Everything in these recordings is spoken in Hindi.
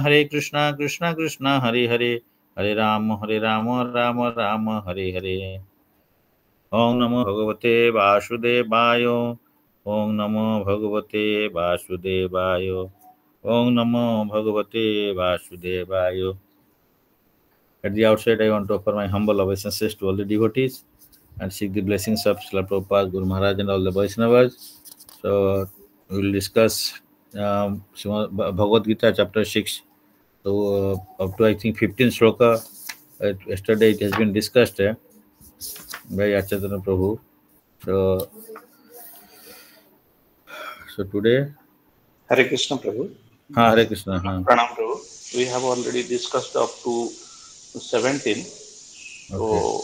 हरे कृष्णा कृष्णा कृष्णा हरे हरे, हरे राम राम राम हरे हरे। ओम नमो भगवते वासुदेवाय, ओम नमो भगवते वासुदेवाय, ओम नमो भगवते वासुदेवाय। At the outset, I want to offer my humble obeisances to all the devotees and seek the blessings of Srila Prabhupada, Guru Maharaj, and all the Vaishnavas. So, we will discuss Bhagavad Gita, chapter 6. So, up to I think 15 shloka. Yesterday, it has been discussed by Achyatana Prabhu. So today, Hare Krishna Prabhu. Hare Krishna. Pranam Prabhu. We have already discussed up to 17. So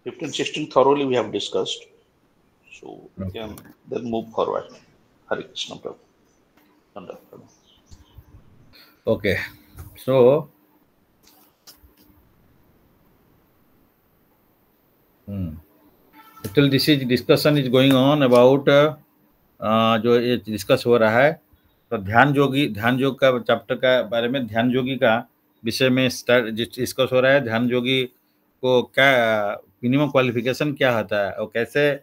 15, 16 thoroughly we have discussed. So we can then move forward. Hare Krishna Prabhu. Okay. So, actually this discussion is going on about जो ये डिस्कस हो रहा है, तो ध्यान योग का चैप्टर का बारे में, ध्यान योगी का विषय में डिस्कस हो रहा है। ध्यान योगी को क्या मिनिमम क्वालिफिकेशन क्या होता है, और कैसे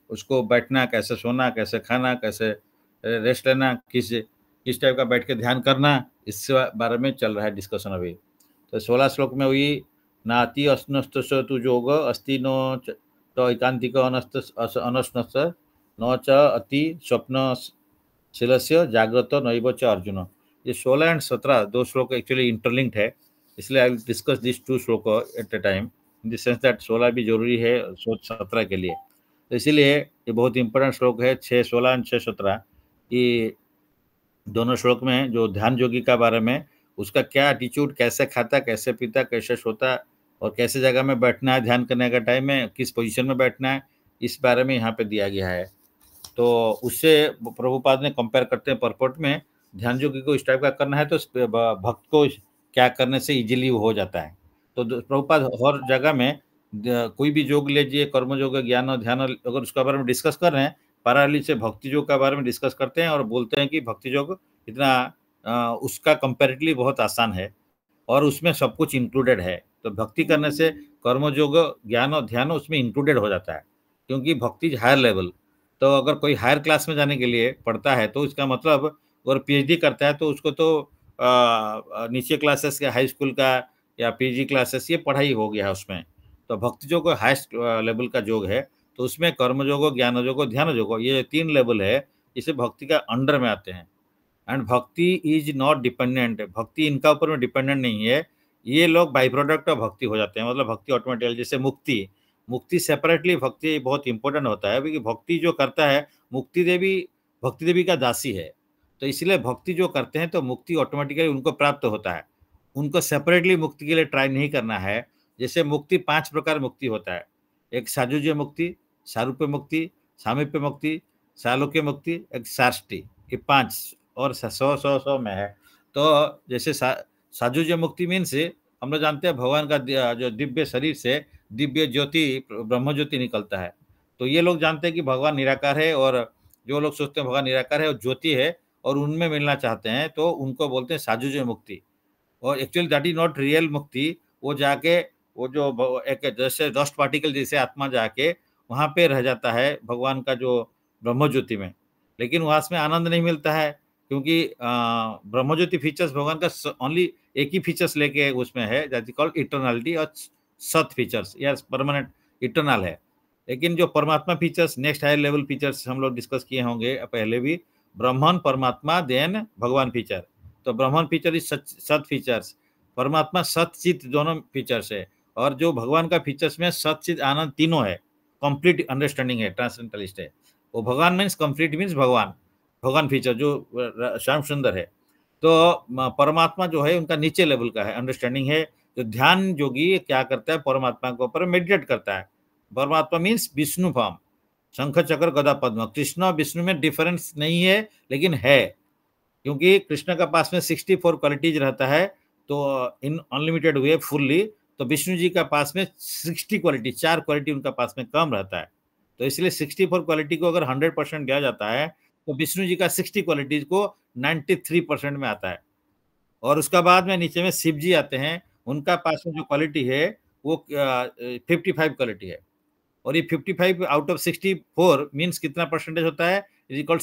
उसको बैठना, कैसे सोना, कैसे खाना, कैसे रेस्ट लेना, किस टाइप का बैठ के ध्यान करना, इस बारे में चल रहा है डिस्कशन अभी। तो 16 श्लोक में हुई, नाति अस्नस्तु योग अस्ति नो तो एकांतिक अनस्नस्त न च अति स्वप्न शीलस्य जागृत नैव च अर्जुन। ये 16 और 17 दो श्लोक एक्चुअली इंटरलिंक्ड है, इसलिए I will discuss this two shloka at a time, in the sense that 16 भी जरूरी है 17 के लिए। तो इसीलिए ये बहुत इंपॉर्टेंट श्लोक है, 6:16 और 6:17। ये दोनों श्लोक में जो ध्यान योगी का बारे में, उसका क्या एटीट्यूड, कैसे खाता, कैसे पीता, कैसे सोता, और कैसे जगह में बैठना है ध्यान करने का टाइम में, किस पोजीशन में बैठना है, इस बारे में यहाँ पे दिया गया है। तो उससे प्रभुपाद ने कंपेयर करते हैं परपोर्ट में, ध्यान योगी को इस टाइप का करना है तो भक्त को क्या करने से इजीली हो जाता है। तो प्रभुपाद हर जगह में कोई भी योग लीजिए, कर्म योग, ज्ञान और ध्यान, अगर उसके बारे में डिस्कस कर रहे हैं, पैरेलली से भक्ति योग के बारे में डिस्कस करते हैं और बोलते हैं कि भक्ति योग इतना उसका कंपैरेटिवली बहुत आसान है और उसमें सब कुछ इंक्लूडेड है। तो भक्ति करने से कर्म योग, ज्ञान और ध्यान उसमें इंक्लूडेड हो जाता है, क्योंकि भक्ति हायर लेवल। तो अगर कोई हायर क्लास में जाने के लिए पढ़ता है तो इसका मतलब, अगर पीएचडी करता है तो उसको तो नीचे क्लासेस का, हाई स्कूल का या पीजी क्लासेस, ये पढ़ाई हो गया है उसमें। तो भक्ति योग हाईएस्ट लेवल का योग है, तो उसमें कर्म योग, ज्ञान योग, ध्यान योग, ये 3 लेवल है, इसे भक्ति का अंडर में आते हैं। एंड भक्ति इज नॉट डिपेंडेंट, भक्ति इनका ऊपर में डिपेंडेंट नहीं है, ये लोग बाई प्रोडक्ट ऑफ भक्ति हो जाते हैं। मतलब भक्ति ऑटोमेटिकली, जैसे मुक्ति सेपरेटली भक्ति बहुत इंपॉर्टेंट होता है, क्योंकि भक्ति जो करता है, भक्ति देवी का दासी है, तो इसलिए भक्ति जो करते हैं तो मुक्ति ऑटोमेटिकली उनको प्राप्त होता है। उनको सेपरेटली मुक्ति के लिए ट्राई नहीं करना है। जैसे मुक्ति 5 प्रकार मुक्ति होता है, एक साजुज्य मुक्ति, सारूप्य मुक्ति, सामीप्य मुक्ति, सालोक्य मुक्ति, एक साष्टी, ये 5 और 100 में है। तो जैसे साजुज्य मुक्ति मीन्स हम लोग जानते हैं भगवान का जो दिव्य शरीर से दिव्य ज्योति, ब्रह्म ज्योति निकलता है। तो ये लोग जानते हैं कि भगवान निराकार है, और जो लोग सोचते हैं भगवान निराकार है और ज्योति है और उनमें मिलना चाहते हैं, तो उनको बोलते हैं साजुज्य मुक्ति। और actually that is not real मुक्ति। वो जाके वो जो एक जैसे डस्ट पार्टिकल जैसे आत्मा जाके वहाँ पे रह जाता है भगवान का जो ब्रह्म ज्योति में, लेकिन वहाँ में आनंद नहीं मिलता है, क्योंकि ब्रह्म ज्योति फीचर्स भगवान का ओनली एक ही फीचर्स लेके उसमें है, दैट इज कॉल्ड इटर्नलिटी और सत फीचर्स, या परमानेंट इटर्नल है। लेकिन जो परमात्मा features, next higher level features हम लोग डिस्कस किए होंगे पहले भी, ब्रह्मन, परमात्मा, देन भगवान फीचर। तो ब्रह्मन फीचर इज सत फीचर्स, परमात्मा सत चित दोनों फीचर्स है, और जो भगवान का फीचर्स में सत चित आनंद तीनों है, कंप्लीट अंडरस्टैंडिंग है, ट्रांसेंडेंटलिस्ट है। वो भगवान मीन्स कंप्लीट मीन्स भगवान फीचर जो श्याम सुंदर है। तो परमात्मा जो है उनका नीचे लेवल का है, अंडरस्टैंडिंग है। जो ध्यान योगी क्या करता है, परमात्मा के ऊपर मेडिटेट करता है। परमात्मा मीन्स विष्णु फॉर्म, शंख चक्र गदा पद्म। कृष्ण और विष्णु में डिफरेंस नहीं है, लेकिन है, क्योंकि कृष्ण का पास में 64 क्वालिटीज रहता है, तो इन अनलिमिटेड हुए फुल्ली। तो विष्णु जी का पास में 60 क्वालिटी, 4 क्वालिटी उनका पास में कम रहता है। तो इसलिए 64 क्वालिटी को अगर 100% दिया जाता है, तो विष्णु जी का 60 क्वालिटीज को 93% में आता है। और उसका बाद में नीचे में शिव जी आते हैं, उनका पास में जो क्वालिटी है वो 55 क्वालिटी है। और ये 55 आउट ऑफ 64 मीन्स कितना परसेंटेज होता है, is equal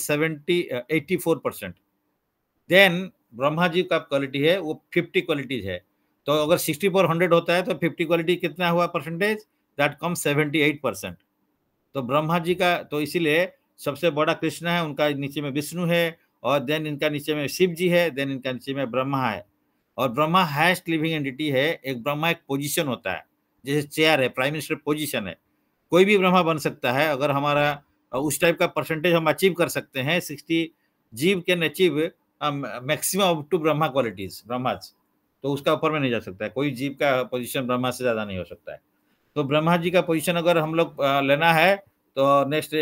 84%। Then Brahma ji का क्वालिटी है वो 50 क्वालिटीज है। तो अगर 6400 होता है तो 50 क्वालिटी कितना हुआ परसेंटेज, दैट कम 78%। तो ब्रह्मा जी का, तो इसीलिए सबसे बड़ा कृष्ण है, उनका नीचे में विष्णु है, और देन इनका नीचे में शिव जी है, देन इनका नीचे में ब्रह्मा है। और ब्रह्मा हाईएस्ट लिविंग एंटिटी है। एक ब्रह्मा एक पोजीशन होता है, जैसे चेयर है, प्राइम मिनिस्टर पोजीशन है। कोई भी ब्रह्मा बन सकता है अगर हमारा उस टाइप का परसेंटेज हम अचीव कर सकते हैं। 60 jiva can achieve maximum up to Brahma qualities, Brahmas. तो उसका ऊपर में नहीं जा सकता है, कोई जीव का पोजीशन ब्रह्मा से ज्यादा नहीं हो सकता है। तो ब्रह्मा जी का पोजीशन अगर हम लोग लेना है तो नेक्स्ट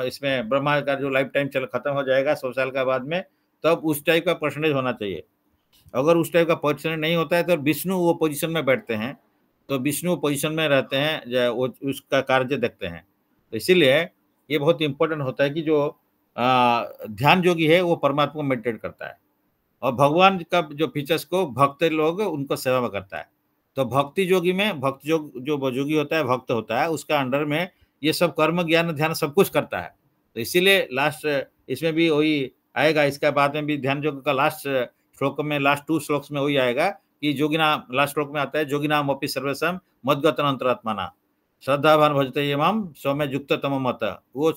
इसमें ब्रह्मा का जो लाइफ टाइम चल खत्म हो जाएगा 100 साल का बाद में, तब उस टाइप का परसेंटेज होना चाहिए। अगर उस टाइप का पोजीशन नहीं होता है तो विष्णु वो पोजीशन में बैठते हैं, तो विष्णु पोजीशन में रहते हैं, वो उसका कार्य देखते हैं। तो इसीलिए ये बहुत इंपॉर्टेंट होता है कि जो ध्यान योगी है वो परमात्मा को मेडिटेट करता है, और भगवान का जो फीचर्स को भक्त लोग उनको सेवा में करता है। तो भक्ति योगी में, भक्त योग जो योगी होता है, भक्त होता है, उसका अंडर में ये सब कर्म ज्ञान ध्यान सब कुछ करता है। तो इसीलिए लास्ट इसमें भी वही आएगा, इसका बाद में भी ध्यान योग का लास्ट श्लोक में, लास्ट 2 श्लोक्स में वही आएगा कि जोगिना, लास्ट श्लोक में आता है जोगिना मोपी सर्वेशम मद्गतन अंतरात्माना श्रद्धावान भजते ये माम सौम्य युक्त तम मत। वो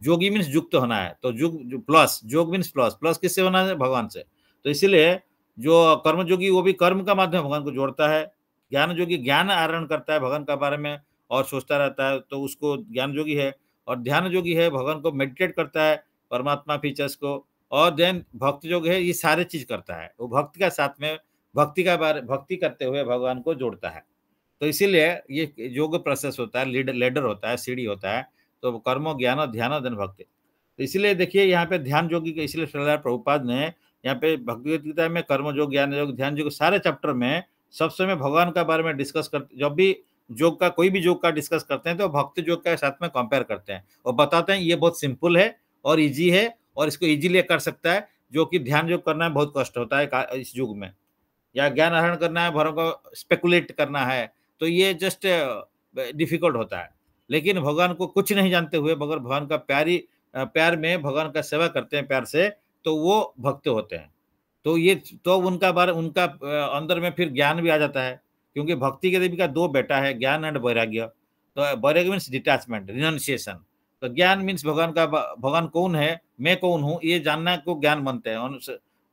जोगी मीन्स युक्त होना है, तो युग प्लस, जोग मीन्स प्लस, प्लस किससे होना है, भगवान से। तो इसीलिए जो कर्म जोगी वो भी कर्म का माध्यम भगवान को जोड़ता है। ज्ञान जोगी ज्ञान आहरण करता है भगवान के बारे में और सोचता रहता है, तो उसको ज्ञान जोगी है। और ध्यान जोगी है, भगवान को मेडिटेट करता है, परमात्मा फीचर्स को। और देन भक्त योग है, ये सारे चीज करता है, वो भक्ति का साथ में भक्ति करते हुए भगवान को जोड़ता है। तो इसीलिए ये योग प्रोसेस होता है, लेडर होता है, सीढ़ी होता है। तो कर्म ज्ञान ध्यान देन भक्ति। तो इसलिए देखिए यहाँ पे ध्यान योगी के, इसलिए श्रील प्रभुपाद ने यहाँ पे भगवत गीता में कर्म योग, ज्ञान योग, ध्यान योग सारे चैप्टर में सब समय भगवान का बारे में डिस्कस करते। जब भी योग का कोई भी योग का डिस्कस करते हैं तो भक्ति योग के साथ में कंपेयर करते हैं और बताते हैं ये बहुत सिंपल है और इजी है और इसको इजीली कर सकता है, जो कि ध्यान योग करना बहुत कष्ट होता है इस युग में, या ज्ञान आहरण करना है, भरों को स्पेकुलेट करना है, तो ये जस्ट डिफिकल्ट होता है। लेकिन भगवान को कुछ नहीं जानते हुए मगर भगवान का प्यार में भगवान का सेवा करते हैं प्यार से, तो वो भक्त होते हैं। तो ये तो उनका अंदर में फिर ज्ञान भी आ जाता है, क्योंकि भक्ति के देवी का 2 बेटा है, ज्ञान एंड वैराग्य। तो वैराग्य मीन्स डिटैचमेंट, रिनंसिएशन। तो ज्ञान मीन्स भगवान कौन है, मैं कौन हूँ, ये जानना को ज्ञान बनते हैं,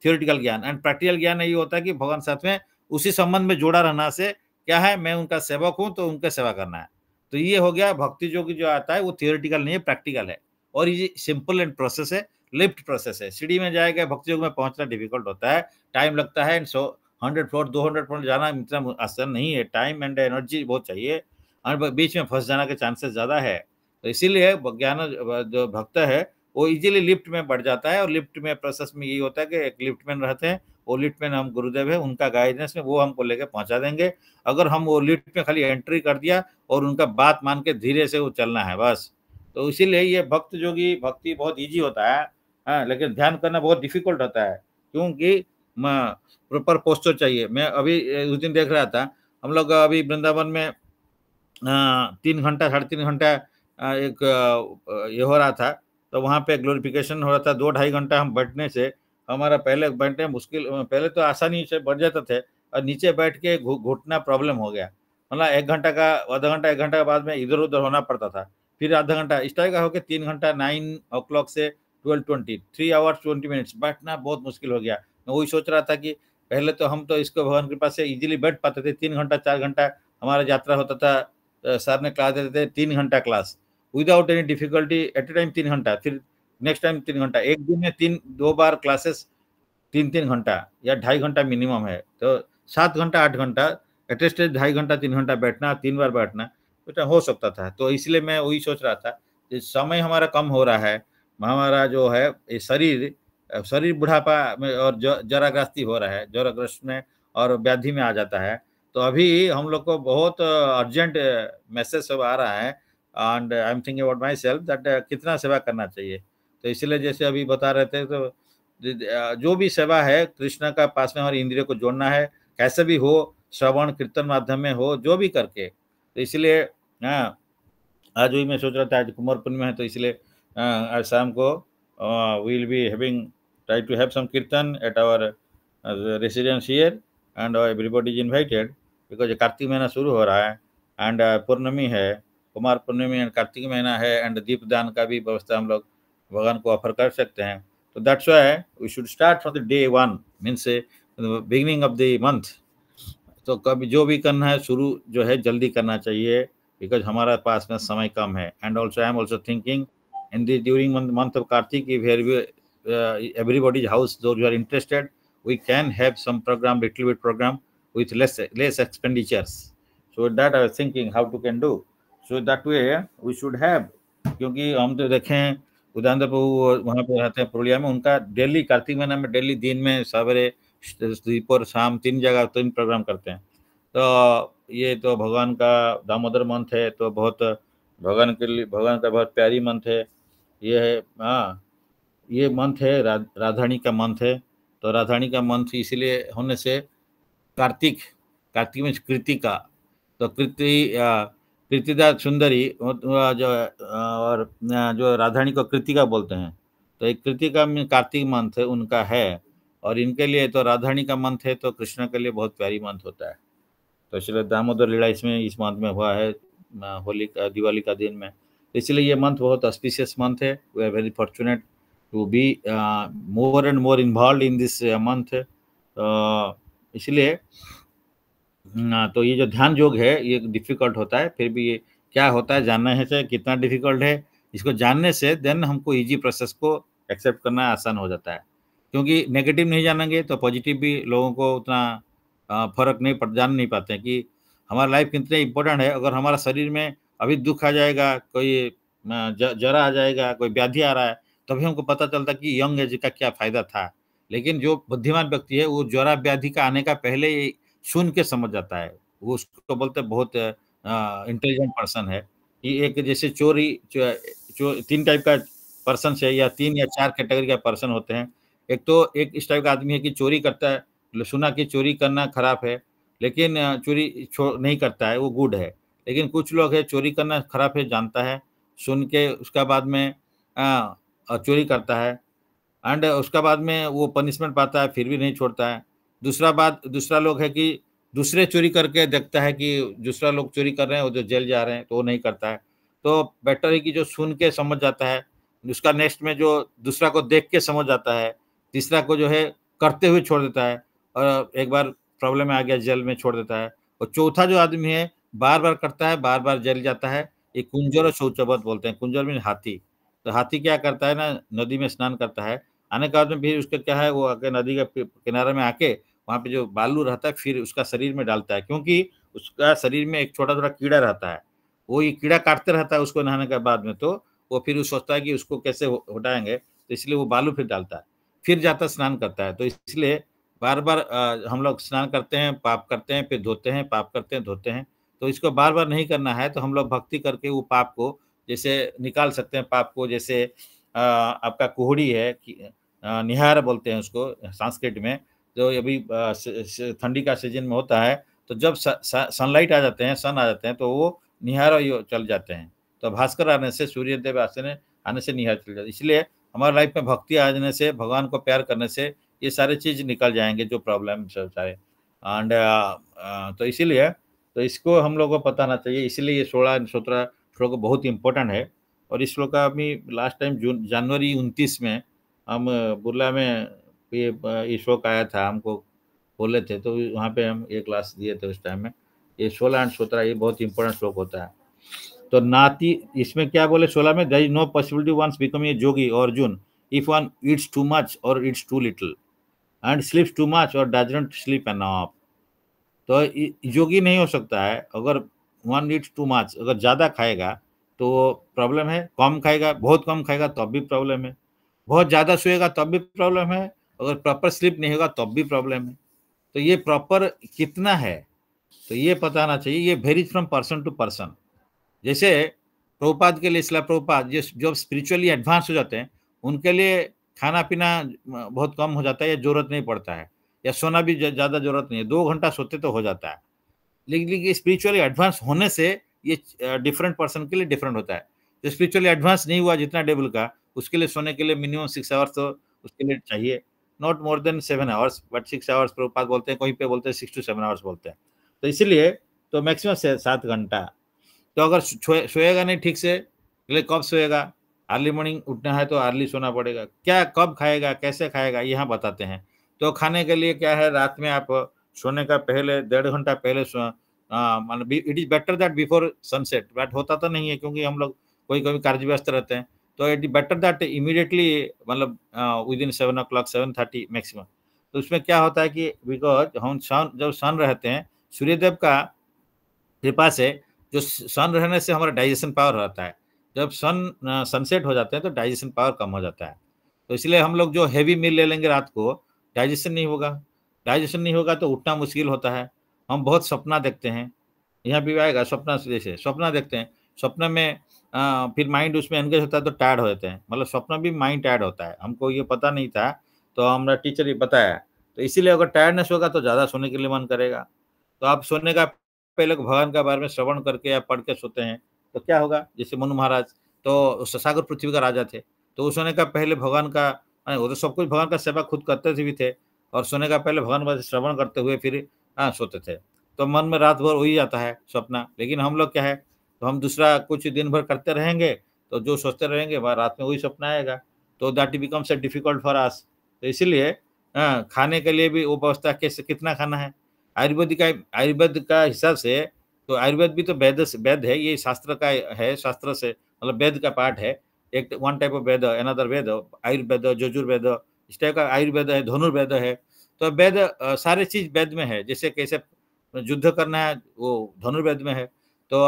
थियोरिटिकल ज्ञान। एंड प्रैक्टिकल ज्ञान ये होता है कि भगवान साथ में उसी संबंध में जोड़ा रहना से क्या है, मैं उनका सेवक हूँ तो उनका सेवा करना है। तो ये हो गया भक्ति जो आता है वो थियोरिटिकल नहीं है, प्रैक्टिकल है। और ये सिंपल एंड प्रोसेस है, लिफ्ट प्रोसेस है। सीढ़ी में जाएगा, भक्ति योग में पहुंचना डिफिकल्ट होता है, टाइम लगता है। 100 फ्लोर 200 फ्लोर जाना इतना आसान नहीं है, टाइम एंड एनर्जी बहुत चाहिए और बीच में फंस जाने के चांसेस ज्यादा है। तो इसीलिए ज्ञान जो भक्त है वो इजीली लिफ्ट में बढ़ जाता है। और लिफ्ट में प्रोसेस में यही होता है कि एक लिफ्टमैन रहते हैं, वो लिफ्टमैन हम गुरुदेव है, उनका गाइडेंस में वो हमको लेके पहुंचा देंगे। अगर हम वो लिफ्ट में खाली एंट्री कर दिया और उनका बात मान के धीरे से वो चलना है बस। तो इसीलिए ये भक्त जोगी भक्ति बहुत इजी होता है, हाँ, लेकिन ध्यान करना बहुत डिफिकल्ट होता है, क्योंकि प्रॉपर पोस्चर चाहिए। मैं अभी उस दिन देख रहा था, हम लोग अभी वृंदावन में 3 घंटा 3.5 घंटा एक ये हो रहा था, तो वहाँ पे ग्लोरिफिकेशन हो रहा था। 2-2.5 घंटा हम बैठने से हमारा पहले बैठने मुश्किल, पहले तो आसानी से बैठ जाते थे और नीचे बैठ के घुटना प्रॉब्लम हो गया। मतलब 1 घंटा का, आधा घंटा 1 घंटा के बाद में इधर उधर होना पड़ता था, फिर आधा घंटा इस टाइप का होकर 3 घंटा 9 o'clock से 12:20 3 hours 20 minutes बैठना बहुत मुश्किल हो गया। मैं वही सोच रहा था कि पहले तो हम तो इसको भगवान कृपा से इजीली बैठ पाते थे, 3 घंटा 4 घंटा हमारा यात्रा होता था। सर ने क्लास देते थे 3 घंटा class without any difficulty, at a time 3 घंटा, फिर नेक्स्ट टाइम 3 घंटा, एक दिन में 2 बार क्लासेस 3-3 घंटा या 2.5 घंटा मिनिमम है। तो 7 घंटा 8 घंटा एटलीस्ट 2.5 घंटा 3 घंटा बैठना, 3 बार बैठना तो हो सकता था। तो इसलिए मैं वही सोच रहा था कि समय हमारा कम हो रहा है, हमारा जो है ये शरीर बुढ़ापा में और जराग्रस्ती हो रहा है, जराग्रस्त में और व्याधि में आ जाता है। तो अभी हम लोग को बहुत अर्जेंट मैसेज सब आ रहा है and I am thinking about my self that कितना सेवा करना चाहिए। तो इसलिए जैसे अभी बता रहे थे, तो जो भी सेवा है कृष्ण का पास में हमारी इंद्रियों को जोड़ना है, कैसे भी हो, श्रवण कीर्तन माध्यम में हो, जो भी करके। तो इसलिए हाँ, आज वही मैं सोच रहा था, आज कुमार पूर्णिमा है, तो इसलिए आज शाम को we'll be having try to have some kirtan at our residence here, and everybody is invited because ये कार्तिक महीना शुरू हो रहा है एंड पूर्णिमा है, कुमार पूर्णिमा एंड कार्तिक महीना है, एंड दीपदान का भी व्यवस्था हम लोग भगवान को ऑफर कर सकते हैं। तो that's why we should start from the day 1 means beginning of the month. तो कभी जो भी करना है शुरू जो है जल्दी करना चाहिए, बिकॉज हमारे पास में समय कम है। And also I am also thinking in the during month of Kartik, if everybody's house, those who are interested, we can have some program, little bit program with less expenditures. So that I was thinking how to can do. So that way we should have, क्योंकि हम तो देखें उदाहरण पर वहाँ पे रहते हैं पुरुलिया में, उनका डेली कार्तिक महीना में डेली दिन में सवेरे दोपहर शाम 3 जगह 3 प्रोग्राम करते हैं। तो ये तो भगवान का दामोदर मंथ है, तो बहुत भगवान के लिए, भगवान का बहुत प्यारी मंथ है ये है। हाँ, ये मंथ है राधाणी का मंथ है। तो राधाणी का मंथ इसलिए होने से कार्तिक में कृतिका, तो कृतिदा सुंदरी जो और जो राधाणी को कृतिका बोलते हैं, तो एक कृतिका में कार्तिक मंथ है उनका है, और इनके लिए तो राधाणी का मंथ है, तो कृष्ण के लिए बहुत प्यारी मंथ होता है। तो इसलिए दामोदर लीला इसमें इस मंथ में हुआ है, होली का दिवाली का दिन में। इसलिए ये मंथ बहुत ऑस्पिशियस मंथ है। We are very fortunate to be more and more involve in this month. इसलिए तो ये जो ध्यान योग है ये डिफिकल्ट होता है, फिर भी ये क्या होता है जानना है चाहिए कितना डिफिकल्ट है। इसको जानने से देन हमको इजी प्रोसेस को एक्सेप्ट करना आसान हो जाता है, क्योंकि नेगेटिव नहीं जानेंगे तो पॉजिटिव भी लोगों को उतना फर्क नहीं जान नहीं पाते हैं कि हमारा लाइफ कितने इंपॉर्टेंट है। अगर हमारा शरीर में अभी दुख आ जाएगा, कोई जरा आ जाएगा, कोई व्याधि आ रहा है, तभी हमको पता चलता कि यंग एज का क्या फायदा था। लेकिन जो बुद्धिमान व्यक्ति है वो जरा व्याधि का आने का पहले ही सुन के समझ जाता है, वो उसको बोलते बहुत इंटेलिजेंट पर्सन है। कि एक जैसे चोरी 3 टाइप का पर्सन है, या 3 या 4 कैटेगरी का पर्सन होते हैं। एक इस टाइप का आदमी है कि चोरी करता है, सुना कि चोरी करना खराब है, लेकिन चोरी नहीं करता है, वो गुड है। लेकिन कुछ लोग है चोरी करना खराब है जानता है, सुन के उसका बाद में चोरी करता है, एंड उसका बाद में वो पनिशमेंट पाता है फिर भी नहीं छोड़ता है। दूसरा लोग है कि दूसरे चोरी करके देखता है कि दूसरा लोग चोरी कर रहे हैं, वो जो जेल जा रहे हैं, तो वो नहीं करता है। तो बेटर है कि जो सुन के समझ जाता है, उसका नेक्स्ट में जो दूसरा को देख के समझ जाता है, तीसरा को जो है करते हुए छोड़ देता है, और एक बार प्रॉब्लम में आ गया जेल में छोड़ देता है। और चौथा जो आदमी है बार बार करता है, बार बार जेल जाता है, ये कुंजर और शौचवत बोलते हैं। कुंजर में हाथी, तो हाथी क्या करता है ना, नदी में स्नान करता है, आने के बाद में फिर उसका क्या है, वो आके नदी के किनारे में आके वहाँ पे जो बालू रहता है फिर उसका शरीर में डालता है, क्योंकि उसका शरीर में एक छोटा छोटा कीड़ा रहता है, वो ये कीड़ा काटते रहता है उसको नहाने के बाद में। तो वो फिर वो सोचता है कि उसको कैसे हटाएंगे, तो इसलिए वो बालू फिर डालता है, फिर जाता स्नान करता है। तो इसलिए बार बार हम लोग स्नान करते हैं, पाप करते हैं, फिर धोते हैं, पाप करते हैं, धोते हैं। तो इसको बार बार नहीं करना है, तो हम लोग भक्ति करके वो पाप को जैसे निकाल सकते हैं। पाप को जैसे आपका कुहड़ी है, निहार बोलते हैं उसको संस्कृत में, जो अभी ठंडी का सीजन में होता है, तो जब सनलाइट आ जाते हैं, सन आ जाते हैं, तो वो निहार चल जाते हैं। तो भास्कर आने से, सूर्यदेव आने से निहार चल जाते हैं। इसलिए हमारे लाइफ में भक्ति आने से, भगवान को प्यार करने से ये सारे चीज निकल जाएंगे, जो प्रॉब्लम सारे। एंड तो इसीलिए तो इसको हम लोगों को पता ना चाहिए। इसलिए ये 16-17 श्लोक बहुत इंपॉर्टेंट है। और इस श्लोक का अभी लास्ट टाइम जनवरी 29 में हम बुर्ला में ये श्लोक आया था, हमको बोले थे, तो वहाँ पे हम एक क्लास दिए थे उस टाइम में। ये 16 और 17 ये बहुत इंपॉर्टेंट श्लोक होता है। तो नाती इसमें क्या बोले 16 में, there is no possibility one's becoming a jogi or Arjun if one eats too much or eats too little and sleeps too much or doesn't sleep enough. तो योगी नहीं हो सकता है अगर वन ईट्स टू मच, अगर ज़्यादा खाएगा तो प्रॉब्लम है, कम खाएगा, बहुत कम खाएगा तब भी प्रॉब्लम है, बहुत ज़्यादा सोएगा तब भी प्रॉब्लम है, अगर प्रॉपर स्लीप नहीं होगा तब भी प्रॉब्लम है। तो ये प्रॉपर कितना है तो ये पता आना चाहिए। ये varies from person to person. जैसे प्रभुपाद के लिए, इस्लाम प्रभुपाद जो स्पिरिचुअली एडवांस हो जाते हैं, उनके लिए खाना पीना बहुत कम हो जाता है या जरूरत नहीं पड़ता है, या सोना भी ज़्यादा जरूरत नहीं है, 2 घंटा सोते तो हो जाता है। लेकिन स्पिरिचुअली एडवांस होने से ये डिफरेंट पर्सन के लिए डिफरेंट होता है। जो स्पिरिचुअली एडवांस नहीं हुआ जितना डेवल का, उसके लिए सोने के लिए मिनिमम 6 आवर्स तो उसके लिए चाहिए, not more than 7 hours, but 6 hours Prabhupada बोलते हैं, कहीं पे बोलते हैं 6 टू 7 आवर्स बोलते हैं। तो इसीलिए तो मैक्सिमम 7 घंटा। तो अगर सोएगा नहीं ठीक से, कब सोएगा? अर्ली मॉर्निंग उठना है तो अर्ली सोना पड़ेगा। क्या कब खाएगा, कैसे खाएगा, यहाँ बताते हैं। तो खाने के लिए क्या है, रात में आप सोने का पहले 1.5 घंटा पहले मतलब it is better that before sunset, but होता तो नहीं है क्योंकि हम लोग कोई कभी कार्य व्यस्त रहते हैं। तो it is better that immediately, मतलब विद इन 7 o'clock 7:30 मैक्सिमम। तो उसमें क्या होता है कि बिकॉज हम जब सन रहते हैं, सूर्यदेव का कृपा से जो सन रहने से हमारा डाइजेशन पावर रहता है। जब सनसेट हो जाते हैं तो डाइजेशन पावर कम हो जाता है। तो इसलिए हम लोग जो हैवी मील ले लेंगे रात को, डाइजेशन नहीं होगा। डाइजेशन नहीं होगा तो उठना मुश्किल होता है। हम बहुत सपना देखते हैं, यहाँ भी आएगा सपना, जैसे सपना देखते हैं, सपना में फिर माइंड उसमें एंगेज होता है तो टायर्ड हो जाते हैं, मतलब सपना भी माइंड टायर्ड होता है। हमको ये पता नहीं था, तो हमारा टीचर ही बताया। तो इसीलिए अगर टायर्डनेस होगा तो ज़्यादा सोने के लिए मन करेगा। तो आप सोने का पहले भगवान के बारे में श्रवण करके या पढ़ के सोते हैं तो क्या होगा, जैसे मनु महाराज तो सागर पृथ्वी का राजा थे, तो उस सोने का पहले भगवान का, वो तो सब कुछ भगवान का सेवा खुद करते थे भी थे, और सोने का पहले भगवान का श्रवण करते हुए फिर सोते थे। तो मन में रात भर वही आता है सपना। लेकिन हम लोग क्या है, तो हम दूसरा कुछ दिन भर करते रहेंगे, तो जो सोचते रहेंगे वह रात में वही सपना आएगा। तो that becomes difficult for us. तो इसीलिए खाने के लिए भी वो व्यवस्था, कैसे कितना खाना है। आयुर्वेद का हिसाब से, तो आयुर्वेद भी तो वेद है, ये शास्त्र का है, शास्त्र से मतलब वेद का पार्ट है। एक one type of Veda, another Veda, Ayurveda, Yajurveda, इस टाइप का आयुर्वेद है, धनुर्वेद है। तो वेद सारे चीज वेद में है। जैसे कैसे युद्ध करना है वो धनुर्वेद में है, तो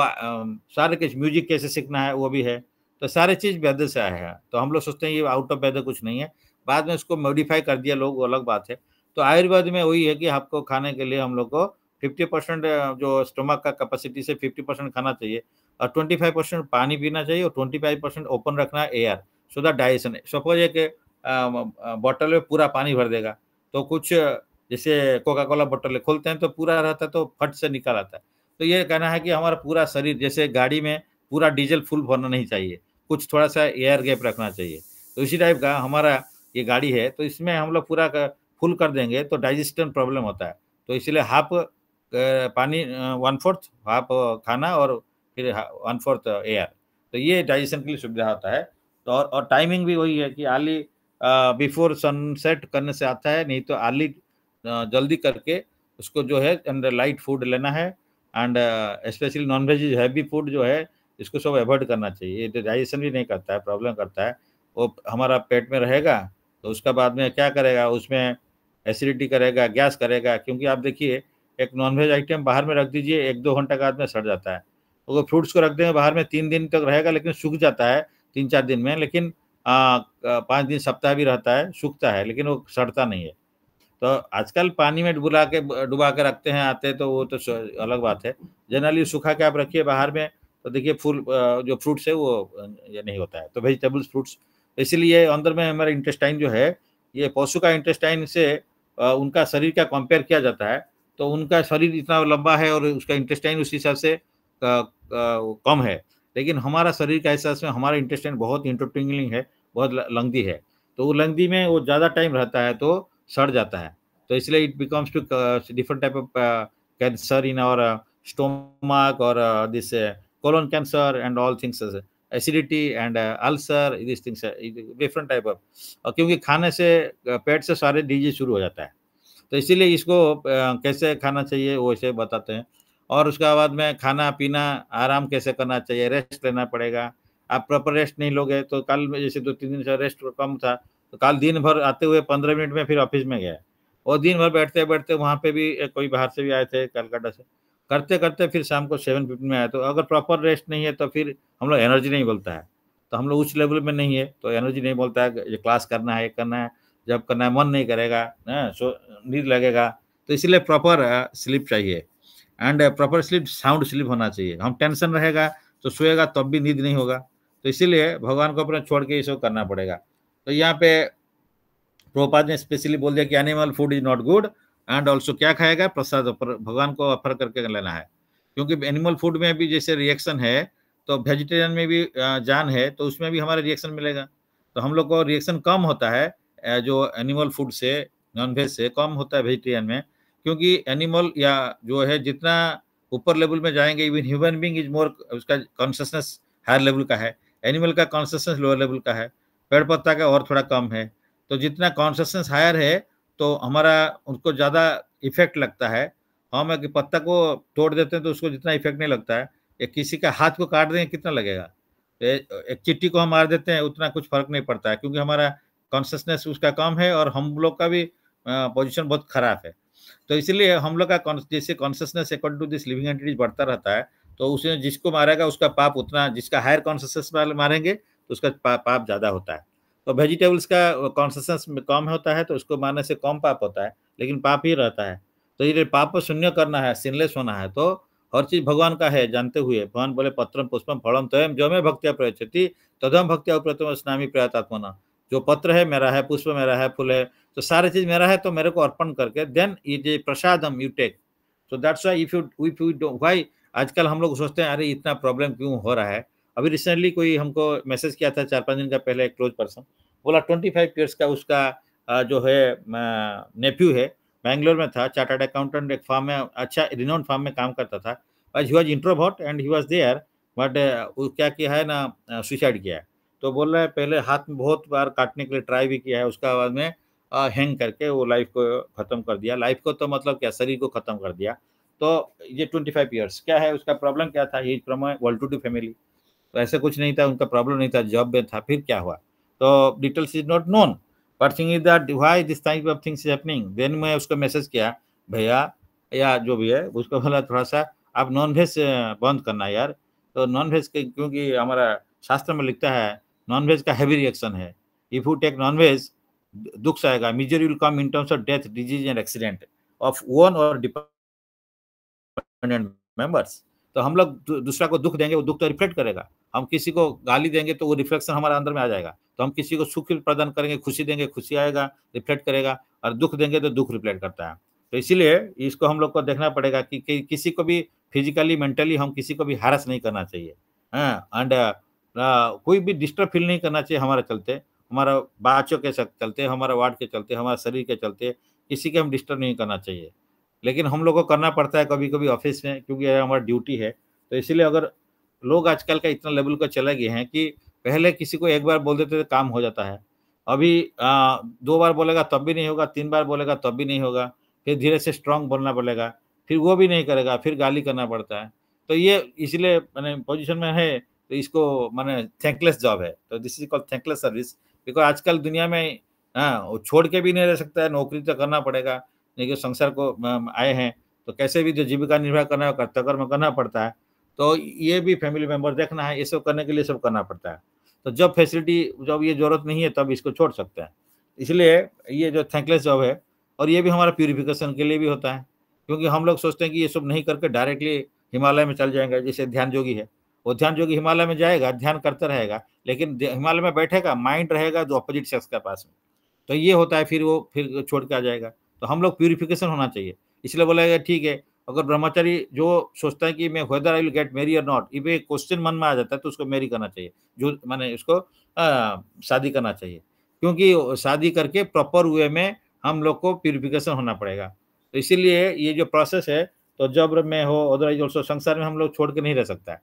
सारे कुछ म्यूजिक कैसे सीखना है वो भी है। तो सारे चीज वेद से आया है। तो हम लोग सोचते हैं ये आउट ऑफ वेद कुछ नहीं है, बाद में उसको मॉडिफाई कर दिया लोग, वो अलग बात है। तो आयुर्वेद में वही है कि आपको खाने के लिए हम लोग को 50% जो स्टमक का कैपेसिटी से 50% खाना चाहिए, और 25% पानी पीना चाहिए, और 25% ओपन रखना है air, so that digestion. Suppose एक बॉटल में पूरा पानी भर देगा, तो कुछ जैसे कोका कोला बॉटल खोलते हैं तो पूरा रहता है तो फट से निकल आता है। तो ये कहना है कि हमारा पूरा शरीर, जैसे गाड़ी में पूरा डीजल फुल भरना नहीं चाहिए, कुछ थोड़ा सा एयर गैप रखना चाहिए। तो इसी टाइप का हमारा ये गाड़ी है, तो इसमें हम लोग पूरा फुल कर देंगे तो डाइजेशन प्रॉब्लम होता है। तो इसलिए हाफ पानी, 1/4 हाफ खाना, और फिर 1/4 एयर। तो ये डाइजेशन के लिए सुविधा होता है। तो और टाइमिंग भी वही है कि अर्ली बिफोर सनसेट करने से आता है, नहीं तो अर्ली जल्दी करके उसको जो है अंदर लाइट फूड लेना है। And specially non veg heavy food जो है, इसको सब अवॉइड करना चाहिए। ये डाइजेशन भी नहीं करता है, प्रॉब्लम करता है। वो हमारा पेट में रहेगा तो उसका बाद में क्या करेगा, उसमें एसिडिटी करेगा, गैस करेगा। क्योंकि आप देखिए, एक नॉनवेज आइटम बाहर में रख दीजिए, 1-2 घंटा के बाद में सड़ जाता है। तो वो फ्रूट्स को रख देंगे बाहर में, 3 दिन तक रहेगा, लेकिन सूख जाता है 3-4 दिन में। लेकिन 5 दिन, सप्ताह भी रहता है, सूखता है, लेकिन वो सड़ता नहीं है। तो आजकल पानी में डुबा के रखते हैं, आते हैं, तो वो तो अलग बात है। जनरली सुखा के आप रखिए बाहर में, तो देखिए फुल जो फ्रूट्स है वो ये नहीं होता है। तो वेजिटेबल्स, फ्रूट्स, इसीलिए अंदर में हमारा इंटेस्टाइन जो है, ये पशु का इंटेस्टाइन से उनका शरीर का कंपेयर किया जाता है, तो उनका शरीर इतना लंबा है और उसका इंटेस्टाइन उस हिसाब से कम है। लेकिन हमारा शरीर का हिसाब से हमारा इंटेस्टाइन बहुत इंटरटिंगलिंग है, बहुत लंगदी है। तो वो लंगदी में वो ज़्यादा टाइम रहता है तो सड़ जाता है। तो इसलिए it becomes two different type of cancer in our stomach, और this colon cancer and all things, acidity and ulcer, these things different type of, क्योंकि खाने से पेट से सारे डिजीज शुरू हो जाता है। तो इसीलिए इसको कैसे खाना चाहिए वो ऐसे बताते हैं। और उसके बाद में खाना पीना आराम कैसे करना चाहिए, रेस्ट लेना पड़ेगा। आप प्रॉपर रेस्ट नहीं लोगे तो कल में जैसे 2-3 दिन से रेस्ट कम था, तो कल दिन भर आते हुए 15 मिनट में फिर ऑफिस में गया, और दिन भर बैठते बैठते वहाँ पे भी कोई बाहर से भी आए थे कलकत्ता से, करते करते फिर शाम को 7:15 में आए। तो अगर प्रॉपर रेस्ट नहीं है तो फिर हम लोग एनर्जी नहीं बोलता है। तो हम लोग उस लेवल में नहीं है तो एनर्जी नहीं बोलता है, ये क्लास करना है, ये करना है, जब करना है मन नहीं करेगा, नींद लगेगा। तो इसलिए प्रॉपर स्लीप चाहिए, and proper sleep sound sleep होना चाहिए। हम टेंशन रहेगा तो सोएगा तब भी नींद नहीं होगा। तो इसीलिए भगवान को अपने छोड़ के ये सब करना पड़ेगा। तो यहाँ पे प्रभुपाद ने स्पेशली बोल दिया कि animal food is not good, and also क्या खाएगा, प्रसाद भगवान को ऑफर करके लेना है, क्योंकि एनिमल फूड में भी जैसे रिएक्शन है, तो वेजिटेरियन में भी जान है, तो उसमें भी हमारा रिएक्शन मिलेगा। तो हम लोग को रिएक्शन कम होता है जो एनिमल फूड से, नॉन वेज से कम होता है वेजिटेरियन में, क्योंकि एनिमल या जो है जितना ऊपर लेवल में जाएंगे, even human being is more, उसका कॉन्शियसनेस हायर लेवल का है, एनिमल का कॉन्शियसनेस लोअर लेवल का है, पेड़ पत्ता का और थोड़ा कम है। तो जितना कॉन्शियसनेस हायर है, तो हमारा उनको ज़्यादा इफेक्ट लगता है। हम एक पत्ता को तोड़ देते हैं तो उसको जितना इफेक्ट नहीं लगता है, या किसी का हाथ को काट देंगे कितना लगेगा, एक चींटी को हम मार देते हैं उतना कुछ फर्क नहीं पड़ता है, क्योंकि हमारा कॉन्शियसनेस उसका कम है और हम लोग का भी पोजीशन बहुत खराब है। तो इसलिए हम लोग का जैसे consciousness according to this living entities बढ़ता रहता है, तो उसने जिसको मारेगा उसका पाप उतना, जिसका हायर कॉन्शियसनेस वाले मारेंगे तो उसका पाप ज़्यादा होता है। तो वेजिटेबल्स का कॉन्शियसनेस कम होता है तो उसको मारने से कम पाप होता है, लेकिन पाप ही रहता है। तो ये पाप शून्य करना है, सिनलेस होना है, तो हर चीज भगवान का है जानते हुए भगवान बोले पत्रम पुष्पम फलम तयम जो में भक्तिया प्रयच्छति तदम भक्तिया प्रथम स्नामी प्रयातात्मना। जो पत्र है मेरा है, पुष्प मेरा है, फूल है, तो सारे चीज मेरा है, तो मेरे को अर्पण करके देन ये prasadam you take. So that's why if you don't why आजकल हम लोग सोचते हैं अरे इतना प्रॉब्लम क्यों हो रहा है। अभी रिसेंटली कोई हमको मैसेज किया था 4-5 दिन का पहले, एक क्लोज पर्सन बोला 25 ईयर्स का उसका जो है नेफ्यू है, बैंगलोर में था, चार्टर्ड अकाउंटेंट, एक फार्म में, अच्छा रिनाउंड फार्म में काम करता था, but he was introvert and he was there, but वो क्या किया है ना, सुसाइड किया है। तो बोल रहा है पहले हाथ में बहुत बार काटने के लिए ट्राई भी किया है, उसका बाद में हैंग करके वो लाइफ को खत्म कर दिया। लाइफ को तो मतलब क्या, शरीर को खत्म कर दिया। तो ये 25 ईयर्स क्या है, उसका प्रॉब्लम क्या था, he from well to do family, तो ऐसा कुछ नहीं था, उनका प्रॉब्लम नहीं था, जॉब में था, फिर क्या हुआ तो details is not known, but thing is that why this type of things is happening. Then मैं उसको मैसेज किया भैया या जो भी है, उसको बोला थोड़ा सा आप नॉन वेज बंद करना यार। तो नॉन वेज क्योंकि हमारा शास्त्र में लिखता है नॉन वेज का हैवी रिएक्शन है, if you take non veg दुख आएगा, misery will come in terms of death, disease and accident of one और डिपेंडेंट मेंबर्स। तो हम लोग दूसरा को दुख देंगे, वो दुख तो रिफ्लेक्ट करेगा, हम किसी को गाली देंगे तो वो रिफ्लेक्शन हमारे अंदर में आ जाएगा, तो हम किसी को सुख प्रदान करेंगे, खुशी देंगे, खुशी आएगा, रिफ्लेक्ट करेगा, और दुख देंगे तो दुख रिफ्लेक्ट करता है। तो इसीलिए इसको हम लोग को देखना पड़ेगा कि किसी को भी फिजिकली मेंटली हम किसी को भी हैरेस नहीं करना चाहिए, हाँ, एंड कोई भी डिस्टर्ब फील नहीं करना चाहिए हमारे चलते, हमारा बच्चों के चलते, हमारा वार्ड के चलते, हमारे शरीर के चलते, किसी के हम डिस्टर्ब नहीं करना चाहिए। लेकिन हम लोग को करना पड़ता है कभी कभी ऑफिस में, क्योंकि यह हमारा ड्यूटी है। तो इसीलिए अगर लोग आजकल का इतना लेवल का चले गए हैं कि पहले किसी को एक बार बोल देते थे काम हो जाता है, अभी 2 बार बोलेगा तब भी नहीं होगा, 3 बार बोलेगा तब भी नहीं होगा, फिर धीरे से स्ट्रांग बोलना पड़ेगा, फिर वो भी नहीं करेगा, फिर गाली करना पड़ता है। तो ये इसलिए मैंने पोजीशन में है, तो इसको मैंने थैंकलेस जॉब है, तो this is called thankless service, because आजकल दुनिया में वो छोड़ के भी नहीं रह सकता है, नौकरी तो करना पड़ेगा, नहीं कि संसार को आए हैं तो कैसे भी जो जीविका निर्वाह करना है कर्तव्य कर्म करना पड़ता है। तो ये भी फैमिली मेंबर देखना है, ये सब करने के लिए सब करना पड़ता है। तो जब फैसिलिटी, जब ये जरूरत नहीं है तब इसको छोड़ सकते हैं। इसलिए ये जो थैंकलेस जॉब है, और ये भी हमारा प्यूरिफिकेशन के लिए भी होता है, क्योंकि हम लोग सोचते हैं कि ये सब नहीं करके डायरेक्टली हिमालय में चल जाएंगे। जैसे ध्यान योगी है, वो ध्यान योगी हिमालय में जाएगा, ध्यान करता रहेगा, लेकिन हिमालय में बैठेगा, माइंड रहेगा जो अपोजिट सेक्स के पास में, तो ये होता है, फिर वो फिर छोड़ के आ जाएगा। तो हम लोग प्यूरिफिकेशन होना चाहिए। इसलिए बोला ठीक है, अगर ब्रह्मचारी जो सोचता है कि मैं whether I will get Mary और नॉट, इफ एक क्वेश्चन मन में आ जाता है तो उसको मैरी करना चाहिए, जो माने उसको शादी करना चाहिए, क्योंकि शादी करके प्रॉपर वे में हम लोग को प्यूरिफिकेशन होना पड़ेगा। तो इसीलिए ये जो प्रोसेस है, तो जब्र में हो अदरवाइज ऑल्सो, संसार में हम लोग छोड़ के नहीं रह सकता है,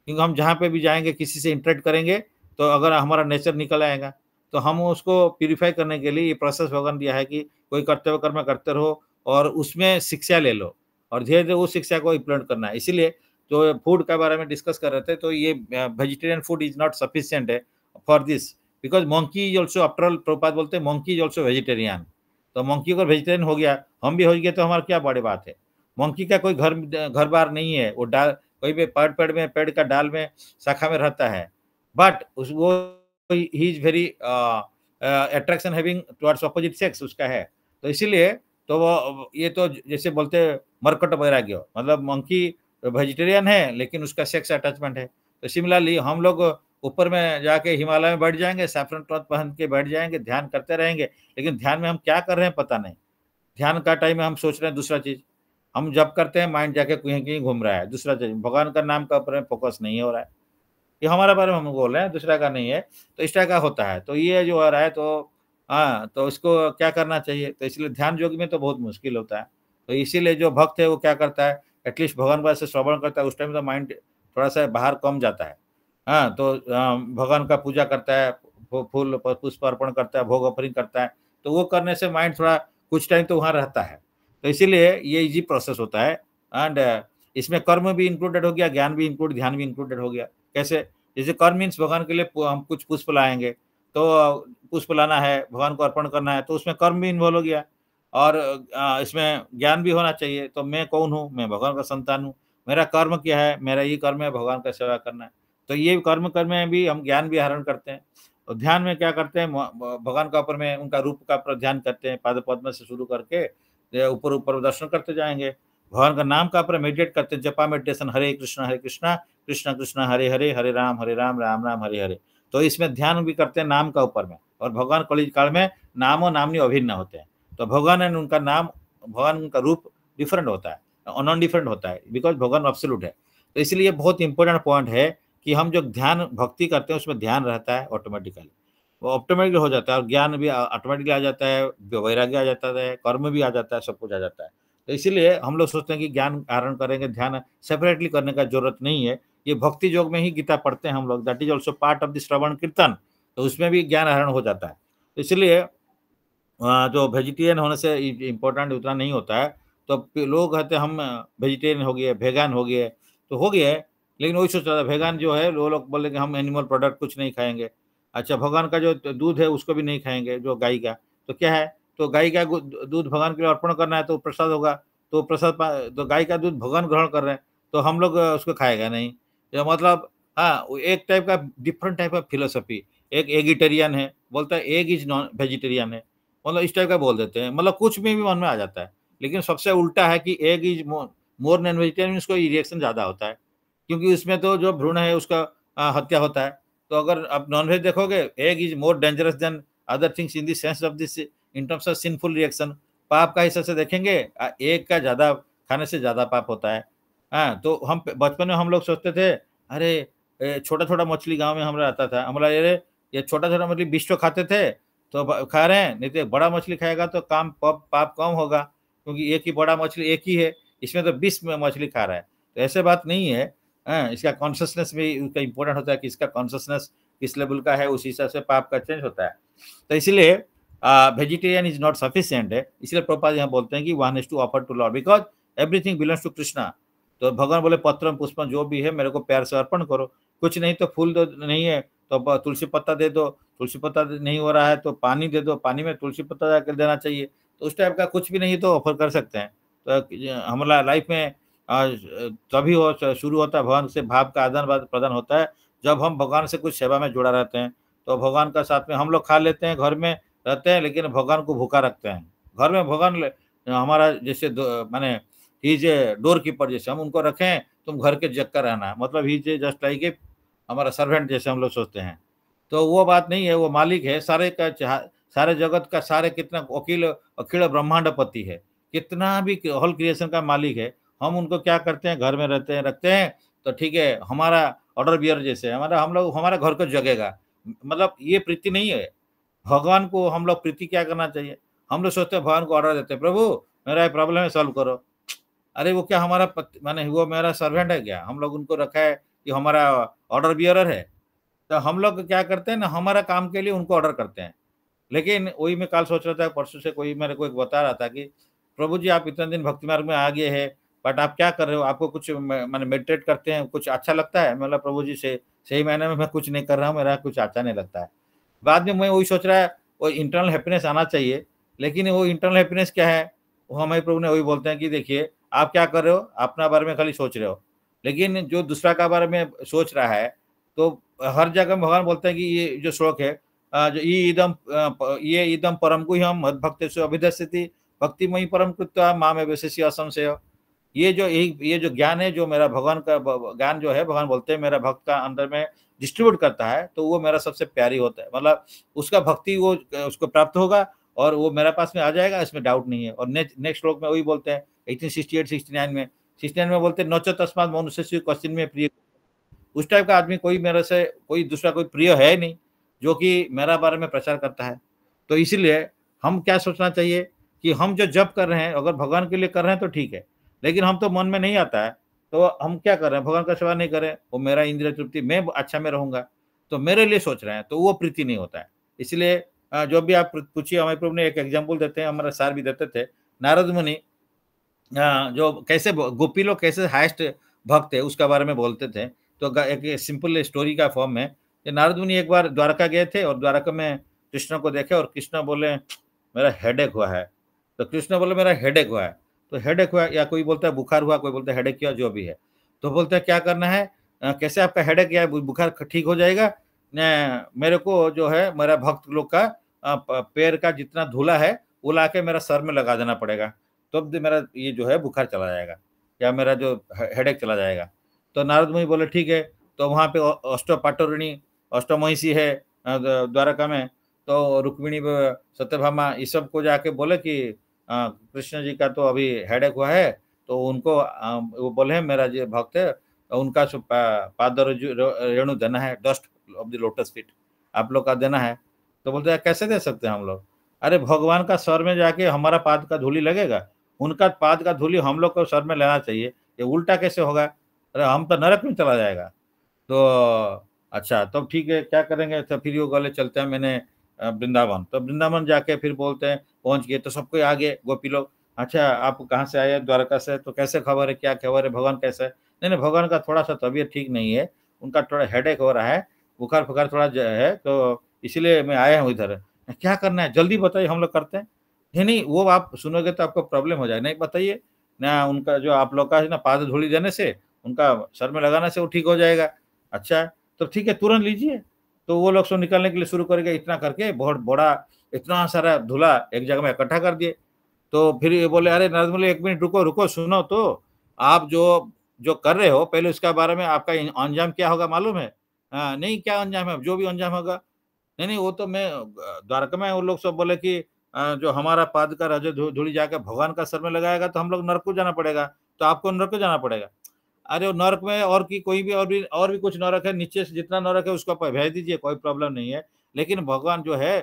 क्योंकि हम जहाँ पे भी जाएंगे किसी से इंटरेक्ट करेंगे, तो अगर हमारा नेचर निकल आएगा, तो हम उसको प्यूरिफाई करने के लिए ये प्रोसेस भगवान दिया है कि कोई कर्तव्य कर्म करते रहो और उसमें शिक्षा ले लो, और धीरे धीरे उस शिक्षा को इम्प्लीमेंट करना है। इसीलिए जो फूड के बारे में डिस्कस कर रहे थे, तो ये vegetarian food is not sufficient है for this, because monkey is also, after all Prabhupada बोलते हैं मंकी इज ऑल्सो वेजिटेरियन। तो मंकी अगर वेजिटेरियन हो गया, हम भी हो गए, तो हमारा क्या बड़ी बात है। मंकी का कोई घर बार नहीं है, वो डाल कोई भी पेड़ में, पेड़ का डाल में, शाखा में रहता है, बट उस वो he is very attraction having towards opposite sex उसका है। तो इसीलिए तो वो ये तो जैसे बोलते हैं मरकट वैराग्य, मतलब मंकी वेजिटेरियन है लेकिन उसका सेक्स अटैचमेंट है। तो सिमिलरली हम लोग ऊपर में जाके हिमालय में बैठ जाएंगे, सैफरन क्लॉथ पहन के बैठ जाएंगे, ध्यान करते रहेंगे, लेकिन ध्यान में हम क्या कर रहे हैं पता नहीं। ध्यान का टाइम में हम सोच रहे हैं दूसरा चीज, हम जब करते हैं माइंड जाके कहीं कहीं घूम रहा है, दूसरा चीज, भगवान का नाम का ऊपर फोकस नहीं हो रहा है। ये हमारे बारे में हम बोल रहे हैं, दूसरा का नहीं है। तो इस तरह का होता है। तो ये जो हो रहा है, तो हाँ, तो इसको क्या करना चाहिए? तो इसलिए ध्यान योग में तो बहुत मुश्किल होता है। तो इसीलिए जो भक्त है वो क्या करता है, एटलीस्ट भगवान बात से श्रवण करता है, उस टाइम तो माइंड थोड़ा सा बाहर कम जाता है। हाँ, तो भगवान का पूजा करता है, फूल पुष्प अर्पण करता है, भोग ऑफरिंग करता है, तो वो करने से माइंड थोड़ा कुछ टाइम तो वहाँ रहता है। तो इसीलिए ये इजी प्रोसेस होता है। एंड इसमें कर्म भी इंक्लूडेड हो गया, ज्ञान भी इंक्लूड, ध्यान भी इंक्लूडेड हो गया। कैसे? जैसे कर्म मीन्स भगवान के लिए हम कुछ पुष्प लाएंगे, तो पुष्प लाना है, भगवान को अर्पण करना है, तो उसमें कर्म भी इन्वॉल्व हो गया। और इसमें ज्ञान भी होना चाहिए। तो मैं कौन हूँ? मैं भगवान का संतान हूँ। मेरा कर्म क्या है? मेरा ये कर्म है, भगवान का सेवा करना है। तो ये कर्म कर्म में भी हम ज्ञान भी आहरण करते हैं। और ध्यान में क्या करते हैं? भगवान का ऊपर में उनका रूप का ध्यान करते हैं, पाद पद्म से शुरू करके ऊपर ऊपर दर्शन करते जाएंगे। भगवान का नाम का ऊपर मेडिटेट करते हैं, जपा मेडिटेशन, हरे कृष्णा कृष्ण कृष्ण हरे हरे, हरे राम राम राम हरे हरे। तो इसमें ध्यान भी करते हैं नाम का ऊपर में। और भगवान कलियुग काल में नाम और नामनी अभिन्न होते हैं। तो भगवान एंड उनका नाम, भगवान उनका रूप डिफरेंट होता है, नॉन डिफरेंट होता है, बिकॉज भगवान एब्सोल्यूट है। तो इसलिए बहुत इंपॉर्टेंट पॉइंट है कि हम जो ध्यान भक्ति करते हैं उसमें ध्यान रहता है ऑटोमेटिकली, वो ऑटोमेटिकली हो जाता है। और ज्ञान भी ऑटोमेटिकली आ जाता है, वैराग्य आ जाता है, कर्म भी आ जाता है, सब कुछ आ जाता है। तो इसीलिए हम लोग सोचते हैं कि ज्ञान आहरण करेंगे, ध्यान सेपरेटली करने का जरूरत नहीं है। ये भक्ति योग में ही गीता पढ़ते हैं हम लोग, that is also part of the shravan kirtan. तो उसमें भी ज्ञान आहरण हो जाता है। तो इसलिए जो वेजिटेरियन होने से इम्पोर्टेंट उतना नहीं होता है। तो लोग कहते हैं हम वेजिटेरियन हो गए, वेगान हो गए, तो हो गए। लेकिन वही सोच रहा था, वेगान जो है वो लोग बोले कि हम एनिमल प्रोडक्ट कुछ नहीं खाएंगे। अच्छा, भगवान का जो दूध है उसको भी नहीं खाएंगे, जो गाय का, तो क्या है? तो गाय का दूध भगवान के लिए अर्पण करना है, तो प्रसाद होगा। तो तो गाय का दूध भगवान ग्रहण कर रहे हैं, तो हम लोग उसको खाएगा नहीं। या मतलब, हाँ, एक टाइप का डिफरेंट टाइप ऑफ फिलोसफी। एक एगिटेरियन है, बोलता है एग इज नॉन वेजिटेरियन है, मतलब इस टाइप का बोल देते हैं, मतलब कुछ में भी मन में आ जाता है। लेकिन सबसे उल्टा है कि egg is more non vegetarian, उसको रिएक्शन ज्यादा होता है, क्योंकि उसमें तो जो भ्रूण है उसका हत्या होता है। तो अगर आप नॉनवेज देखोगे, egg is more dangerous than other things in the sense of this, in terms of sinful reaction. पाप का हिसाब से देखेंगे, एग का ज्यादा खाने से ज्यादा पाप होता है। हाँ, तो हम बचपन में हम लोग सोचते थे, अरे छोटा छोटा मछली गांव में हमारा आता था, हमारा अरे ये छोटा छोटा मछली 20 खाते थे, तो खा रहे हैं, नहीं तो बड़ा मछली खाएगा तो पाप कम होगा, क्योंकि एक ही बड़ा मछली एक ही है, इसमें तो 20 मछली खा रहा है। तो ऐसे बात नहीं है। इसका कॉन्शियसनेस भी उसका इंपॉर्टेंट होता है कि इसका कॉन्शियसनेस किस लेवल का है, उस हिसाब से पाप का चेंज होता है। तो इसलिए वेजिटेरियन इज नॉट सफिशिएंट है। इसलिए प्रभुपाद यहाँ बोलते हैं कि one is to offer to lord, because everything belongs to Krishna. तो भगवान बोले पत्रम पुष्पम जो भी है मेरे को प्यार से अर्पण करो। कुछ नहीं तो फूल तो नहीं है तो तुलसी पत्ता दे दो, तुलसी पत्ता नहीं हो रहा है तो पानी दे दो, पानी में तुलसी पत्ता जाकर देना चाहिए। तो उस टाइप का कुछ भी नहीं तो ऑफर कर सकते हैं। तो हमारा लाइफ में तभी शुरू होता है, भगवान से भाव का आदान प्रदान होता है, जब हम भगवान से कुछ सेवा में जुड़ा रहते हैं। तो भगवान का साथ में हम लोग खा लेते हैं, घर में रहते हैं, लेकिन भगवान को भूखा रखते हैं। घर में भगवान हमारा जैसे माने ही जे डोर कीपर, जैसे हम उनको रखें, तुम घर के जग का रहना, मतलब ही जे जस्ट लाइक ए हमारा सर्वेंट जैसे हम लोग सोचते हैं। तो वो बात नहीं है, वो मालिक है सारे का, सारे जगत का, सारे कितना अखिल अखिल ब्रह्मांडपति है, कितना भी होल क्रिएशन का मालिक है। हम उनको क्या करते हैं, घर में रहते हैं, रखते हैं, तो ठीक है, हमारा ऑर्डर बियर जैसे हमारा, हम लोग हमारा घर को जगेगा, मतलब ये प्रीति नहीं है। भगवान को हम लोग प्रीति क्या करना चाहिए? हम लोग सोचते हैं, भगवान को ऑर्डर देते हैं, प्रभु मेरा ये प्रॉब्लम है, सॉल्व करो। अरे वो क्या हमारा माने वो मेरा सर्वेंट है क्या? हम लोग उनको रखा है कि हमारा ऑर्डर बियरर है। तो हम लोग क्या करते हैं ना, हमारा काम के लिए उनको ऑर्डर करते हैं। लेकिन वही मैं कल सोच रहा था, परसों से कोई मेरे को एक बता रहा था कि प्रभु जी आप इतने दिन भक्ति मार्ग में आ गए हैं, बट आप क्या कर रहे हो? आपको कुछ मैंने मेडिटेट करते हैं, कुछ अच्छा लगता है? मतलब प्रभु जी से सही मायने में मैं कुछ नहीं कर रहा हूँ, मेरा कुछ अच्छा नहीं लगता है। बाद में मैं वही सोच रहा है, वो इंटरनल हैप्पीनेस आना चाहिए। लेकिन वो इंटरनल हैप्पीनेस क्या है? वो हमारे प्रभु ने वही बोलते हैं कि देखिए आप क्या कर रहे हो, अपना बारे में खाली सोच रहे हो, लेकिन जो दूसरा का बारे में सोच रहा है, तो हर जगह भगवान बोलते हैं कि ये जो श्लोक है, जो ये इदम परम गुह्यम मद्भक्तेषु अभिधस्यति भक्तिमयी परम कृत्वा माम विशेषी असंशय। ये जो ज्ञान है, जो मेरा भगवान का ज्ञान जो है, भगवान बोलते हैं मेरा भक्त का अंदर में डिस्ट्रीब्यूट करता है, तो वो मेरा सबसे प्यारी होता है। मतलब उसका भक्ति वो उसको प्राप्त होगा और वो मेरे पास में आ जाएगा, इसमें डाउट नहीं है। और नेक्स्ट श्लोक में वही बोलते हैं 1868-69 में, 69 में बोलते हैं नोच तस्मात् मनुष्यस्य क्वेश्चन में प्रिय। उस टाइप का आदमी कोई मेरे से कोई दूसरा कोई प्रिय है नहीं जो कि मेरा बारे में प्रचार करता है। तो इसीलिए हम क्या सोचना चाहिए कि हम जो जप कर रहे हैं, अगर भगवान के लिए कर रहे हैं तो ठीक है, लेकिन हम तो मन में नहीं आता है, तो हम क्या कर रहे हैं, भगवान का सेवा नहीं करें, वो मेरा इंद्रिय तृप्ति, मैं अच्छा में रहूंगा, तो मेरे लिए सोच रहे हैं, तो वो प्रीति नहीं होता है। इसलिए जो भी आप पूछिए, हमारे प्रभु ने एक एग्जाम्पल देते हैं, हमारा सार भी देते थे, नारद मुनि जो कैसे गोपी लोग कैसे हाईएस्ट भक्त है उसका बारे में बोलते थे। तो एक सिंपल स्टोरी का फॉर्म में, नारद मुनि एक बार द्वारका गए थे और द्वारका में कृष्ण को देखे और कृष्ण बोले मेरा हेडेक हुआ है। तो कृष्ण बोले मेरा हेडेक हुआ है। तो हेडेक हुआ, या कोई बोलता है बुखार हुआ, कोई बोलता है हेडेक हुआ, जो भी है। तो बोलते हैं क्या करना है, कैसे आपका हेडेक या बुखार ठीक हो जाएगा, मेरे को जो है मेरा भक्त लोग का पैर का जितना धूला है वो लाके मेरा सर में लगा देना पड़ेगा, तब तो मेरा ये जो है बुखार चला जाएगा या मेरा जो हेडेक चला जाएगा। तो नारद मुनि बोले ठीक है। तो वहाँ पे अष्टपाटोरिणी अष्टमहिषी है द्वारका में, तो रुक्मिणी सत्यभामा इस सब को जाके बोले कि कृष्ण जी का तो अभी हेडेक हुआ है, तो उनको वो बोले हैं मेरा जो भक्त है उनका पाद रेणु देना है, dust of the lotus feet आप लोग का देना है। तो बोलते हैं कैसे दे सकते हैं हम लोग, अरे भगवान का सर में जाके हमारा पाद का धूली लगेगा, उनका पाद का धूली हम लोग को सर में लेना चाहिए, ये उल्टा कैसे होगा, अरे हम तो नरक में चला जाएगा। तो अच्छा तब ठीक है क्या करेंगे, तो फिर वो गले चलते हैं मैंने वृंदावन। तो वृंदावन जाके फिर बोलते हैं पहुंच गए, तो सबको आगे गोपी लोग, अच्छा आप कहाँ से आए, द्वारका से, तो कैसे खबर है, क्या खबर है, भगवान कैसे है, नहीं नहीं भगवान का थोड़ा सा तबीयत ठीक नहीं है, उनका थोड़ा हेडेक हो रहा है, बुखार फुखार थोड़ा है, तो इसीलिए मैं आया हूँ इधर। क्या करना है जल्दी बताइए हम लोग करते हैं। नहीं नहीं वो आप सुनोगे तो आपको प्रॉब्लम हो जाए, नहीं बताइए ना, उनका जो आप लोग का है ना पाद धूली देने से, उनका सर में लगाने से वो ठीक हो जाएगा। अच्छा तो ठीक है तुरंत लीजिए। तो वो लोग सो निकलने के लिए शुरू करेंगे, इतना करके बहुत बड़ा इतना सारा धूला एक जगह में इकट्ठा कर दिए। तो फिर ये बोले अरे नारद मुनि एक मिनट रुको रुको सुनो, तो आप जो जो कर रहे हो पहले उसका बारे में आपका अंजाम क्या होगा मालूम है। हाँ नहीं क्या अंजाम है, जो भी अंजाम होगा। नहीं नहीं वो तो मैं द्वारका में वो लोग सब बोले कि जो हमारा पाद का रज धूली जाकर भगवान का सर में लगाएगा तो हम लोग नरक को जाना पड़ेगा, तो आपको नरक को जाना पड़ेगा। अरे वो नरक में और की कोई भी और भी कुछ नरक है, नीचे से जितना नरक है उसको आप भेज दीजिए, कोई प्रॉब्लम नहीं है। लेकिन भगवान जो है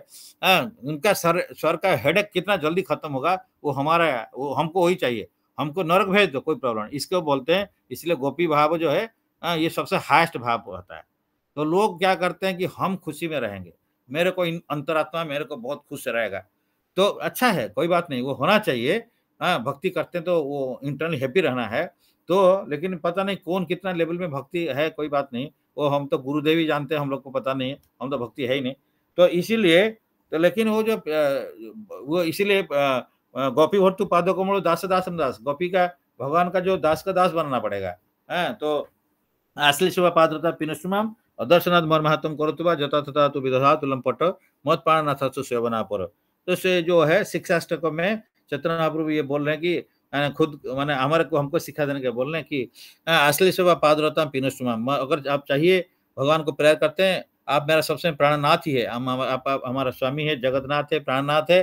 उनका सर का हेडेक कितना जल्दी खत्म होगा, वो हमारा वो हमको वही चाहिए, हमको नरक भेज दो कोई प्रॉब्लम नहीं, इसको बोलते हैं। इसलिए गोपी भाव जो है ये सबसे हाईएस्ट भाव होता है। तो लोग क्या करते हैं कि हम खुशी में रहेंगे, मेरे को अंतरात्मा मेरे को बहुत खुश रहेगा, तो अच्छा है कोई बात नहीं, वो होना चाहिए। हाँ भक्ति करते हैं तो वो इंटरनली हैप्पी रहना है। तो लेकिन पता नहीं कौन कितना लेवल में भक्ति है, कोई बात नहीं, वो हम तो गुरुदेव ही जानते हैं, हम लोग को पता नहीं है, हम तो भक्ति है ही नहीं। तो इसीलिए तो लेकिन वो जो वो इसीलिए गोपी भट्टू पादो कमलो दास दास दास, गोपी का भगवान का जो दास का दास बनना पड़ेगा। है तो आश्लेष पात्रता पिनुष्माम अदर्शनाथ मर्माहतम करो जता तथा तो विदधा तुलम पट मत पाणनाथ सेवना पर। तो से जो है शिक्षाष्टक में चैतन्य महाप्रभु ये बोल रहे हैं कि खुद माने हमारे को हमको सिखा देने के बोल रहे हैं कि आश्लेष पादरता पिनुष्माम, अगर आप चाहिए भगवान को प्रेयर करते हैं, आप मेरा सबसे प्राणनाथ ही है, आप हमारा स्वामी है, जगन्नाथ है, प्राणनाथ है,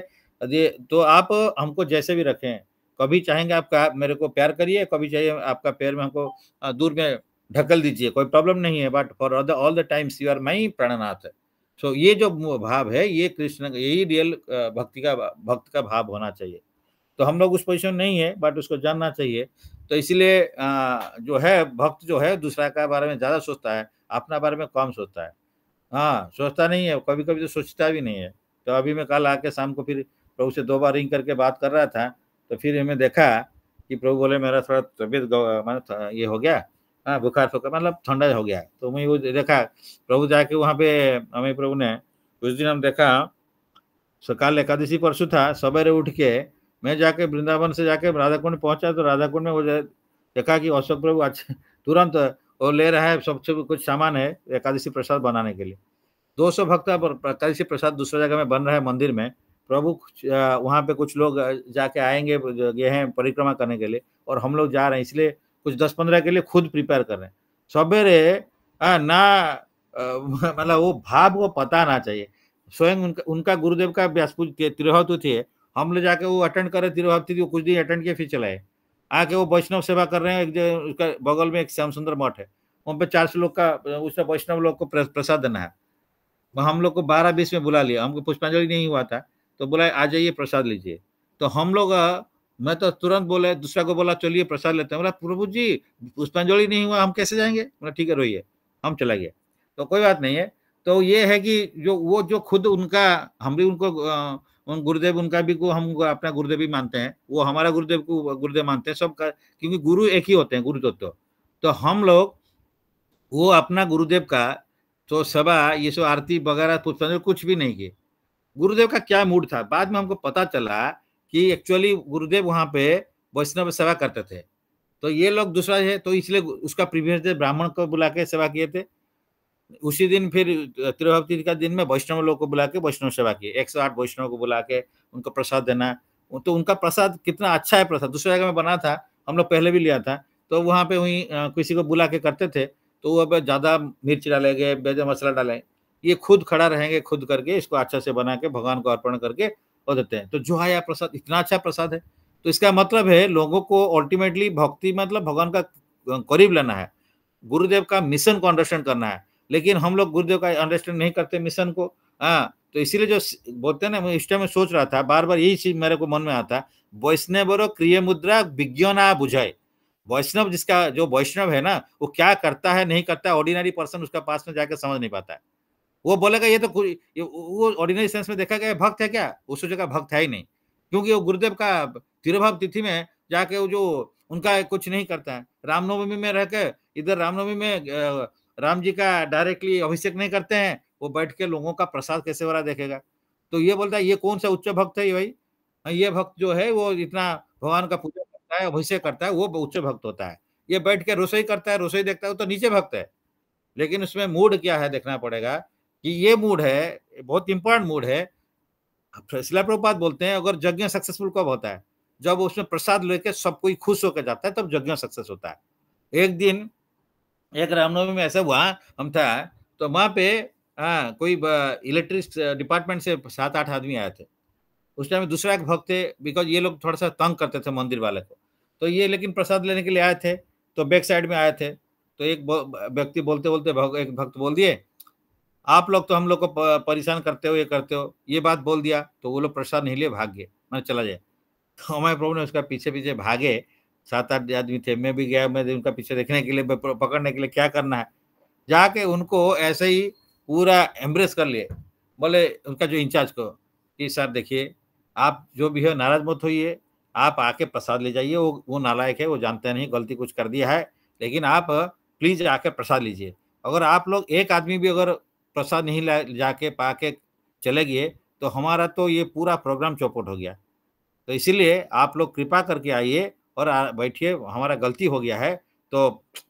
तो आप हमको जैसे भी रखें, कभी चाहेंगे आपका मेरे को प्यार करिए, कभी चाहिए आपका पैर में हमको दूर में ढकल दीजिए, कोई प्रॉब्लम नहीं है, but for all the times you are my Prananath. So ये जो भाव है ये कृष्ण यही रियल भक्त का भाव होना चाहिए। तो हम लोग उस पोजीशन नहीं है, बट उसको जानना चाहिए। तो इसलिए जो है भक्त जो है दूसरा का बारे में ज्यादा सोचता है, अपना बारे में कम सोचता है। हाँ सोचता नहीं है, कभी कभी तो सोचता भी नहीं है। तो अभी मैं कल आके शाम को फिर प्रभु से 2 बार रिंग करके बात कर रहा था, तो फिर हमें देखा कि प्रभु बोले मेरा थोड़ा तबीयत माना ये हो गया, हाँ बुखार फुखार मतलब ठंडा हो गया। तो मैं वो देखा प्रभु जाके वहाँ पे हमें प्रभु ने उस दिन हम देखा, सकाल एकादशी परसों था, सवेरे उठ के मैं जाके वृंदावन से जाके राधा कुंड पहुंचा, तो राधा कुंड में वो देखा कि अशोक प्रभु अच्छा तुरंत वो ले रहा है, सबसे कुछ सामान है एकादशी प्रसाद बनाने के लिए। 200 भक्त एकादशी प्रसाद दूसरी जगह में बन रहा है मंदिर में, प्रभु वहाँ पे कुछ लोग जाके आएंगे, गए हैं परिक्रमा करने के लिए, और हम लोग जा रहे हैं, इसलिए कुछ 10-15 के लिए खुद प्रिपेयर कर रहे हैं। सवेरे ना मतलब वो भाव को पता आना चाहिए। स्वयं उनका गुरुदेव का व्यासपूज के तिरुहतु थे, हम लोग जाके वो अटेंड करे तिरुहतु, कुछ दिन अटेंड किए फिर चले आए। आके वो वैष्णव सेवा कर रहे हैं, एक उसका बगल में एक श्याम सुंदर मठ है, वहाँ पे 400 लोग का उसमें वैष्णव लोग को प्रसाद देना है। हम लोग को 12-20 में बुला लिया, हमको पुष्पांजलि नहीं हुआ था, तो बोला आ जाइए प्रसाद लीजिए। तो हम लोग मैं तो तुरंत बोले, दूसरा को बोला चलिए प्रसाद लेते हैं। बोला प्रभु जी पुष्पांजलि नहीं हुआ, हम कैसे जाएंगे? बोला ठीक है रोइए, हम चला गया। तो कोई बात नहीं है। तो ये है कि जो खुद उनका, हम भी उनको गुरुदेव उनका भी को हम अपना गुरुदेव भी मानते हैं, वो हमारा गुरुदेव को गुरुदेव मानते हैं सबका, क्योंकि गुरु एक ही होते हैं, गुरु तत्व। तो हम लोग वो अपना गुरुदेव का तो सभा ये सब आरती वगैरह पुष्पांजलि कुछ भी नहीं किए। गुरुदेव का क्या मूड था, बाद में हमको पता चला कि एक्चुअली गुरुदेव वहां पे वैष्णव सेवा करते थे। तो ये लोग दूसरा है, तो इसलिए उसका प्रीवियस डे ब्राह्मण को बुला के सेवा किए थे। उसी दिन फिर त्रिभक्ति का दिन में वैष्णव लोग को बुला के वैष्णव सेवा की, 108 वैष्णव को बुला के उनको प्रसाद देना। तो उनका प्रसाद कितना अच्छा है, प्रसाद दूसरी जगह में बना था, हम लोग पहले भी लिया था। तो वहां पे वही किसी को बुला के करते थे, तो वो ज्यादा मिर्च डालेंगे, बेजा मसाला डालें, ये खुद खड़ा रहेंगे, खुद करके इसको अच्छा से बना के भगवान को अर्पण करके और देते हैं। तो जो आया प्रसाद इतना अच्छा प्रसाद है, तो इसका मतलब है लोगों को अल्टीमेटली भक्ति मतलब भगवान का करीब लाना है, गुरुदेव का मिशन को अंडरस्टैंड करना है। लेकिन हम लोग गुरुदेव का अंडरस्टैंड नहीं करते मिशन को। हाँ, तो इसीलिए जो बोलते हैं ना, मैं इस टाइम में सोच रहा था, बार बार यही चीज मेरे को मन में आता, वैष्णव क्रिय मुद्रा विज्ञान बुझाए। वैष्णव जिसका जो वैष्णव है ना, वो क्या करता है नहीं करता है, ऑर्डिनरी पर्सन उसका पास में जाकर समझ नहीं पाता है। वो बोलेगा ये तो वो ऑर्डिनरी सेंस में देखा गया भक्त है क्या, उस जगह भक्त है ही नहीं, क्योंकि वो गुरुदेव का तिरुभाव तिथि में जाके वो जो उनका कुछ नहीं करता है। रामनवमी में रह के इधर रामनवमी में राम जी का डायरेक्टली अभिषेक नहीं करते हैं, वो बैठ के लोगों का प्रसाद कैसे हो रहा देखेगा। तो ये बोलता है ये कौन सा उच्च भक्त है भाई? ये भक्त जो है वो इतना भगवान का पूजा करता है, अभिषेक करता है, वो उच्च भक्त होता है। ये बैठ के रसोई करता है, रसोई देखता है, वो तो नीचे भक्त है। लेकिन उसमें मूड क्या है देखना पड़ेगा, कि ये मूड है बहुत इंपॉर्टेंट मूड है। शिला प्रभुपाद बोलते हैं अगर यज्ञ सक्सेसफुल कब होता है, जब उसमें प्रसाद लेके सब कोई खुश होकर जाता है, तब यज्ञ सक्सेस होता है। एक दिन एक रामनवमी में ऐसा हुआ, हम था तो वहां पे कोई इलेक्ट्रिक डिपार्टमेंट से 7-8 आदमी आए थे। उस टाइम दूसरा एक भक्त थे, बिकॉज ये लोग थोड़ा सा तंग करते थे मंदिर वाले को, तो ये लेकिन प्रसाद लेने के लिए आए थे, तो बैक साइड में आए थे। तो एक व्यक्ति बोलते बोलते एक भक्त बोल दिए, आप लोग तो हम लोग को परेशान करते हो, ये करते हो, ये बात बोल दिया। तो वो लोग प्रसाद नहीं लिए, भाग गए, मैंने चला जाए। तो हमारे प्रभु ने उसका पीछे पीछे भागे, 7-8 आदमी थे, मैं भी गया, मैं उनका पीछे देखने के लिए, पकड़ने के लिए क्या करना है। जाके उनको ऐसे ही पूरा एम्ब्रेस कर लिए, बोले उनका जो इंचार्ज को कि सर देखिए आप जो भी है नाराज मत होइए, आप आके प्रसाद ले जाइए, वो नालायक है, वो जानते नहीं गलती कुछ कर दिया है, लेकिन आप प्लीज आके प्रसाद लीजिए। अगर आप लोग एक आदमी भी अगर प्रसाद नहीं जाके पाके चले गए, तो हमारा तो ये पूरा प्रोग्राम चौपट हो गया। तो इसीलिए आप लोग कृपा करके आइए और बैठिए, हमारा गलती हो गया है, तो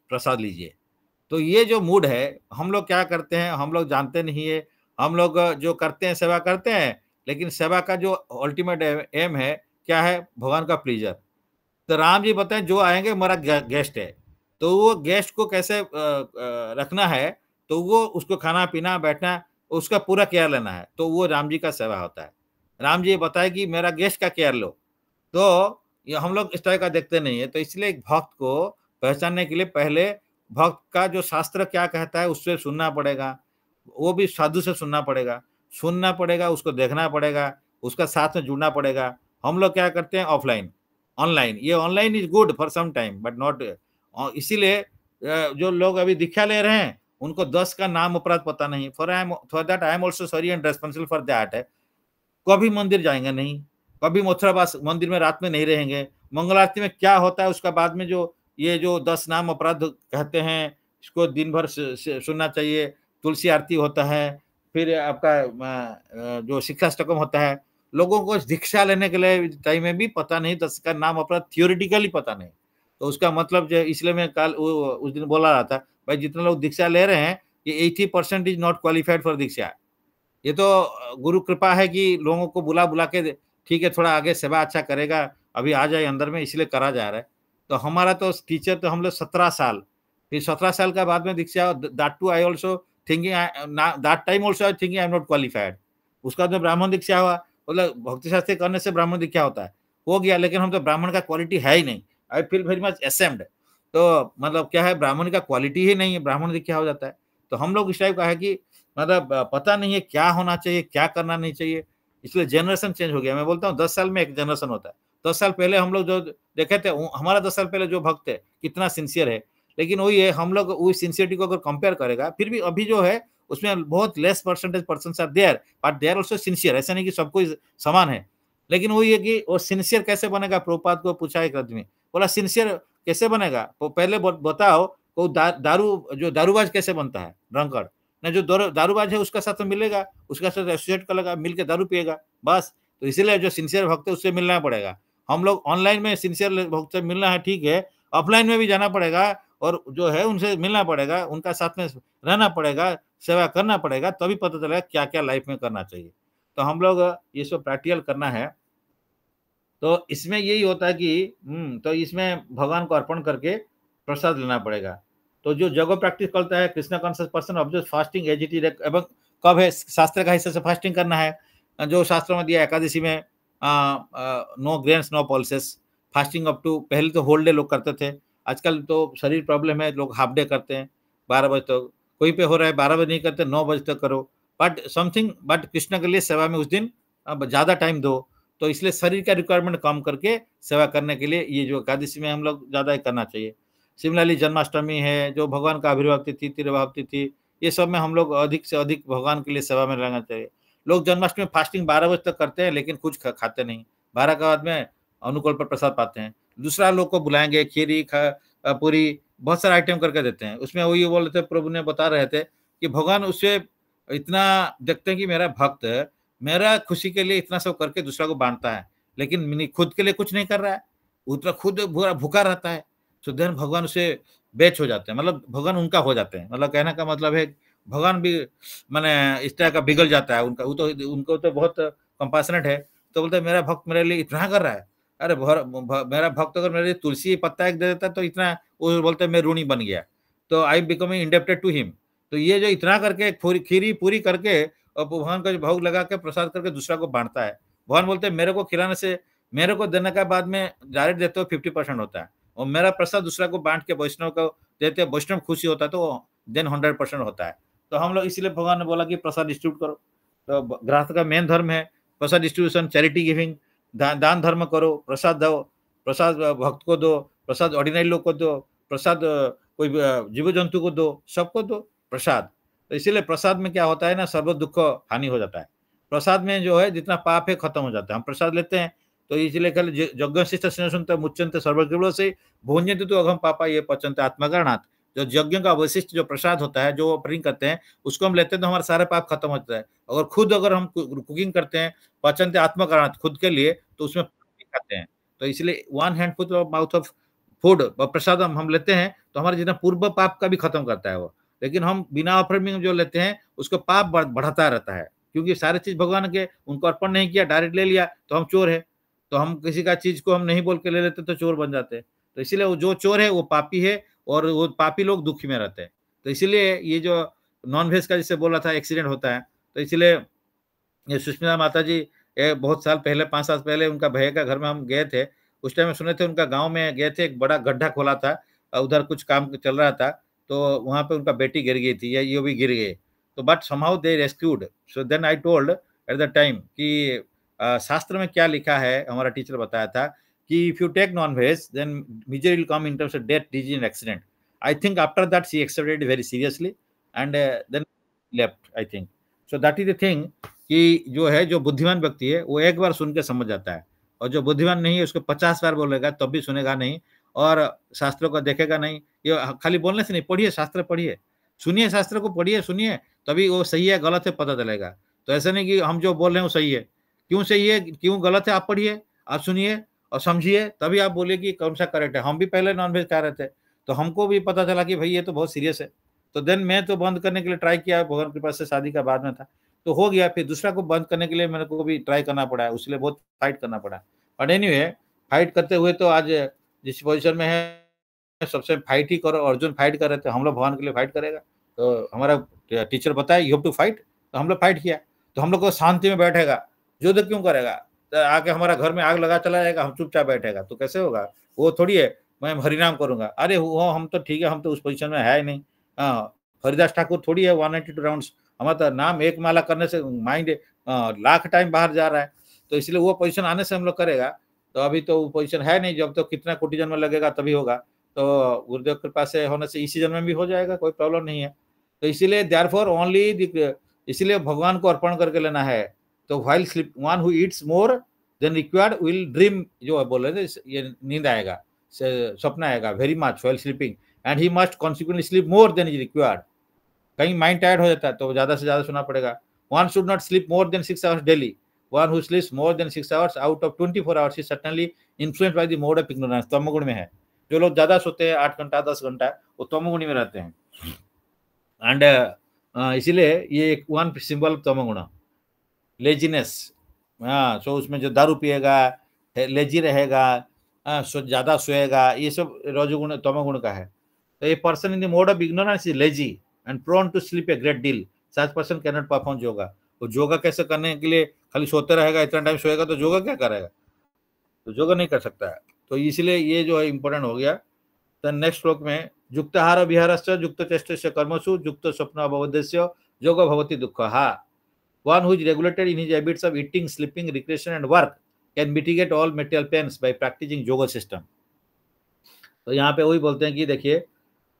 प्रसाद लीजिए। तो ये जो मूड है, हम लोग क्या करते हैं, हम लोग जानते नहीं है। हम लोग जो करते हैं सेवा करते हैं, लेकिन सेवा का जो अल्टीमेट एम है क्या है, भगवान का प्लीजर। तो राम जी बताएं जो आएंगे हमारा गेस्ट है, तो वो गेस्ट को कैसे रखना है, तो वो उसको खाना पीना बैठना उसका पूरा केयर लेना है, तो वो राम जी का सेवा होता है। राम जी बताए कि मेरा गेस्ट का केयर लो, तो ये हम लोग इस तरह का देखते नहीं है। तो इसलिए एक भक्त को पहचानने के लिए पहले भक्त का जो शास्त्र क्या कहता है उससे सुनना पड़ेगा, वो भी साधु से सुनना पड़ेगा, उसको देखना पड़ेगा, उसका साथ में जुड़ना पड़ेगा। हम लोग क्या करते हैं ऑफलाइन, ऑनलाइन, ये online is good for some time but not. इसीलिए जो लोग अभी दीक्षा ले रहे हैं उनको 10 का नाम अपराध पता नहीं, for that I am also sorry and responsible for that है। कभी मंदिर जाएंगे नहीं, कभी मथुरावास मंदिर में रात में नहीं रहेंगे, मंगल आरती में क्या होता है उसका बाद में जो ये जो 10 नाम अपराध कहते हैं, इसको दिन भर सुनना चाहिए। तुलसी आरती होता है, फिर आपका जो शिक्षाष्टकम होता है। लोगों को दीक्षा लेने के लिए टाइम में भी पता नहीं, 10 का नाम अपराध थियोरिटिकली पता नहीं। तो उसका मतलब जो, इसलिए मैं कल उस दिन बोला रहा था, भाई जितने लोग दीक्षा ले रहे हैं, ये 80% इज नॉट क्वालिफाइड फॉर दीक्षा। ये तो गुरु कृपा है कि लोगों को बुला बुला के ठीक है थोड़ा आगे सेवा अच्छा करेगा, अभी आ जाए अंदर में, इसलिए करा जा रहा है। तो हमारा तो टीचर तो हम लोग 17 साल, फिर 17 साल का बाद में दीक्षा, that too I also thinking, that time also I thinking I am not qualified. उसका जो ब्राह्मण दीक्षा हुआ, मतलब भक्ति शास्त्री करने से ब्राह्मण दीक्षा होता है, हो गया, लेकिन हम तो ब्राह्मण का क्वालिटी है ही नहीं। I feel very much ashamed. तो मतलब क्या है, ब्राह्मण का क्वालिटी ही नहीं है, ब्राह्मण दीक्षा हो जाता है। तो हम लोग इस टाइप का है कि मतलब पता नहीं है क्या होना चाहिए, क्या करना नहीं चाहिए, इसलिए जनरेशन चेंज हो गया। मैं बोलता हूँ 10 साल में एक जनरेशन होता है। 10 साल पहले हम लोग जो देखे थे, हमारा 10 साल पहले जो भक्त है कितना सिंसियर है, लेकिन वही है, हम लोग वही सिंसियरिटी को अगर कंपेयर करेगा, फिर भी अभी जो है उसमें बहुत less percentage person are there, but they are also sincere. ऐसा नहीं कि सबको समान है, लेकिन वही है कि वो सिंसियर कैसे बनेगा। प्रभुपाद को पूछा एक आदमी, बोला सिंसियर कैसे बनेगा, तो पहले बताओ वो दारू, जो दारूबाज कैसे बनता है, ड्रंकर्ड ना, जो दारूबाज है उसका साथ मिलेगा, उसका साथ एसोसिएट करेगा, मिलके दारू पिएगा, बस। तो इसीलिए जो सिंसियर भक्त है उससे मिलना पड़ेगा। हम लोग ऑनलाइन में सिंसियर भक्त से मिलना है, ठीक है, ऑफलाइन में भी जाना पड़ेगा, और जो है उनसे मिलना पड़ेगा, उनका साथ में रहना पड़ेगा, सेवा करना पड़ेगा, तभी पता चलेगा क्या क्या लाइफ में करना चाहिए। तो हम लोग ये सब प्रैक्टिकल करना है। तो इसमें यही होता है कि तो इसमें भगवान को अर्पण करके प्रसाद लेना पड़ेगा। तो जो जगो प्रैक्टिस करता है, Krishna conscious person observe fasting as it is, एवं कब है शास्त्र का हिस्से से फास्टिंग करना है, जो शास्त्रों में दिया एकादशी में, no grains no pulses, fasting up to, पहले तो होल डे लोग करते थे, आजकल तो शरीर प्रॉब्लम है, लोग हाफ डे करते हैं 12 बजे तक, कोई पे हो रहा है 12 बजे नहीं करते, 9 बजे तक करो, बट समथिंग, बट कृष्ण के लिए सेवा में उस दिन ज्यादा टाइम दो। तो इसलिए शरीर का रिक्वायरमेंट कम करके सेवा करने के लिए ये जो एकादशी में हम लोग ज्यादा करना चाहिए। सिमिलरली जन्माष्टमी है, जो भगवान का आविर्भाव तिथि, तिरुभाव तिथि, ये सब में हम लोग अधिक से अधिक भगवान के लिए सेवा में रहना चाहिए। लोग जन्माष्टमी में फास्टिंग 12 बजे तक करते हैं, लेकिन कुछ खाते नहीं, 12 के बाद में अनुकूल पर प्रसाद पाते हैं। दूसरा लोग को बुलाएंगे, खीरी पूरी बहुत सारे आइटम करके देते हैं, उसमें वही बोल रहे थे, प्रभु ने बता रहे थे कि भगवान उससे इतना देखते हैं कि मेरा भक्त मेरा खुशी के लिए इतना सब करके दूसरा को बांटता है, लेकिन खुद के लिए कुछ नहीं कर रहा है, उतना खुद भूखा रहता है, तो देन भगवान उसे बेच हो जाते हैं, मतलब भगवान उनका हो जाते हैं। मतलब कहने का मतलब है भगवान भी माने इस तरह का बिगड़ जाता है उनका, वो तो उनको तो बहुत कंपैशनेट है। तो बोलते हैं मेरा भक्त मेरे लिए इतना कर रहा है, अरे मेरा भक्त अगर मेरे लिए तुलसी पत्ता एक दे देता तो इतना, वो बोलते हैं मैं ऋणी बन गया, तो आई बिकमिंग इंडेप्टेड टू हिम। तो ये जो इतना करके खीरी पूरी करके और भगवान का भोग लगा के प्रसाद करके दूसरा को बांटता है, भगवान बोलते हैं मेरे को खिलाने से, मेरे को देने के बाद में डायरेक्ट देते हो 50% होता है, और मेरा प्रसाद दूसरा को बांट के वैष्णव को देते हैं, वैष्णव खुशी होता है, तो देन 100% होता है। तो हम लोग इसीलिए भगवान ने बोला कि प्रसाद डिस्ट्रीब्यूट करो। तो गृहस्थ का मेन धर्म है प्रसाद डिस्ट्रीब्यूशन, चैरिटी गिविंग, दान धर्म करो, प्रसाद दो, प्रसाद भक्त को दो, प्रसाद ऑर्डिनरी लोग को दो, प्रसाद कोई जीव जंतु को दो, सबको दो प्रसाद। तो इसीलिए प्रसाद में क्या होता है ना, सर्व दुख हानि हो जाता है। प्रसाद में जो है जितना पाप है खत्म हो जाता है, हम प्रसाद लेते हैं। तो इसलिए कल यज्ञशिष्ट सुनते मुच्यंते सर्वकृलो से भोज्यंते तो अघम पापा ये पचनते आत्मकारणात्। जो यज्ञ का अवशिष्ट जो प्रसाद होता है, जो ऑफरिंग करते हैं, उसको हम लेते हैं तो हमारा सारा पाप खत्म हो जाता है। अगर खुद अगर हम कुकिंग करते हैं पचनते आत्मकारणात् खुद के लिए, तो उसमें खाते हैं। तो इसलिए one hand foot mouth of food prasad हम लेते हैं, तो हमारे जितना पूर्व पाप का भी खत्म करता है वो। लेकिन हम बिना ऑफरिंग जो लेते हैं उसको पाप बढ़ाता रहता है, क्योंकि सारे चीज भगवान के, उनको अर्पण नहीं किया, डायरेक्ट ले लिया, तो हम चोर है। तो हम किसी का चीज को हम नहीं बोल के ले लेते तो चोर बन जाते हैं। तो इसीलिए वो जो चोर है वो पापी है, और वो पापी लोग दुखी में रहते हैं। तो इसीलिए ये जो नॉन वेज का जिससे बोला था एक्सीडेंट होता है, तो इसीलिए ये सुष्मिता माता जी बहुत साल पहले, 5 साल पहले उनका भैया का घर में हम गए थे, उस टाइम में सुने थे उनका गांव में गए थे, एक बड़ा गड्ढा खोला था, उधर कुछ काम चल रहा था, तो वहां पे उनका बेटी गिर गई थी, या ये भी गिर गए, तो but somehow they rescued. So then I told at the time कि शास्त्र में क्या लिखा है, हमारा टीचर बताया था कि if you take non veg then misery will come in terms of death, disease and accident. I think after that she accepted very seriously and then left, I think. So that is the thing कि जो है, जो बुद्धिमान व्यक्ति है वो एक बार सुन के समझ जाता है, और जो बुद्धिमान नहीं है उसको 50 बार बोलेगा तब भी सुनेगा नहीं, और शास्त्रों को देखेगा नहीं। ये खाली बोलने से नहीं, पढ़िए, शास्त्र पढ़िए, सुनिए, शास्त्र को पढ़िए, सुनिए, तभी वो सही है गलत है पता चलेगा। तो ऐसा नहीं कि हम जो बोल रहे हैं वो सही है, क्यों सही है क्यों गलत है, आप पढ़िए, आप सुनिए और समझिए, तभी आप बोलिए कि कौन सा करेक्ट है। हम भी पहले नॉनवेज खा रहे थे, तो हमको भी पता चला कि भाई ये तो बहुत सीरियस है, तो देन मैं तो बंद करने के लिए ट्राई किया, भगवान के पास से शादी का बाद में था। तो हो गया, फिर दूसरा को बंद करने के लिए मेरे को भी ट्राई करना पड़ा है, उसके लिए बहुत फाइट करना पड़ा। बट एनीवे, फाइट करते हुए तो आज जिस पोजीशन में है सबसे फाइट ही करो। अर्जुन फाइट कर रहे थे, हम लोग भगवान के लिए फाइट करेगा। तो हमारा टीचर बताया यू हैव टू फाइट, तो हम लोग फाइट किया। तो हम लोग को शांति में बैठेगा, युद्ध क्यों करेगा? तो आके हमारा घर में आग लगा चला जाएगा, हम चुपचाप बैठेगा तो कैसे होगा? वो थोड़ी है मैं हरिनाम करूंगा। अरे वो हम तो ठीक है, हम तो उस पोजीशन में है ही नहीं। हाँ, हरिदास ठाकुर थोड़ी है 192 राउंड्स। हमारा तो नाम एक माला करने से माइंड लाख टाइम बाहर जा रहा है। तो इसलिए वो पोजीशन आने से हम लोग करेगा। तो अभी तो वो पोजीशन है नहीं, जब तो कितना कोटि जन्म लगेगा तभी होगा। तो गुरुदेव कृपा से होने से इसी जन्म में भी हो जाएगा, कोई प्रॉब्लम नहीं है। तो इसीलिए देयरफॉर ओनली, इसलिए भगवान को अर्पण करके लेना है। तो while sleep one who Yeats more than required will dream, जो बोल रहे थे ये नींद आएगा, सपना आएगा very much while sleeping, and he must consequently sleep more than is required. कहीं माइंड टायर्ड हो जाता है तो ज्यादा से ज्यादा सोना पड़ेगा। One should not sleep more than 6 hours daily. One who स्लीप्स more than 6 hours out of 24 hours is certainly influenced by the mode of ignorance. तमोगुण में है। जो लोग ज्यादा सोते हैं 8 घंटा 10 घंटा, वो तमोगुणी में रहते हैं। एंड इसीलिए ये एक वन सिंबल तमोगुण, लेजीनेस। हाँ, सो उसमें जो दारू पिएगा, लेजी रहेगा, ज्यादा सोएगा, ये सब रजोगुण तमोगुण का है। तो ये person in the mode of ignorance is lazy and prone to sleep a great deal. Such person can not perform yoga. तो योगा कैसे करने के लिए खाली सोते रहेगा, इतना टाइम सोएगा तो योगा क्या करेगा? तो योगा नहीं कर सकता है। तो इसलिए ये जो है इंपॉर्टेंट हो गया। तो नेक्स्ट श्लोक में युक्त आहार विहारस्य युक्त चेष्टस्य कर्मसु युक्त स्वप्न अवबोधस्य योग भवति दुःखः। One who is regulated in his habits of eating, sleeping, recreation and work can mitigate all material pains by practicing yoga system. तो यहाँ पे वही बोलते हैं कि देखिए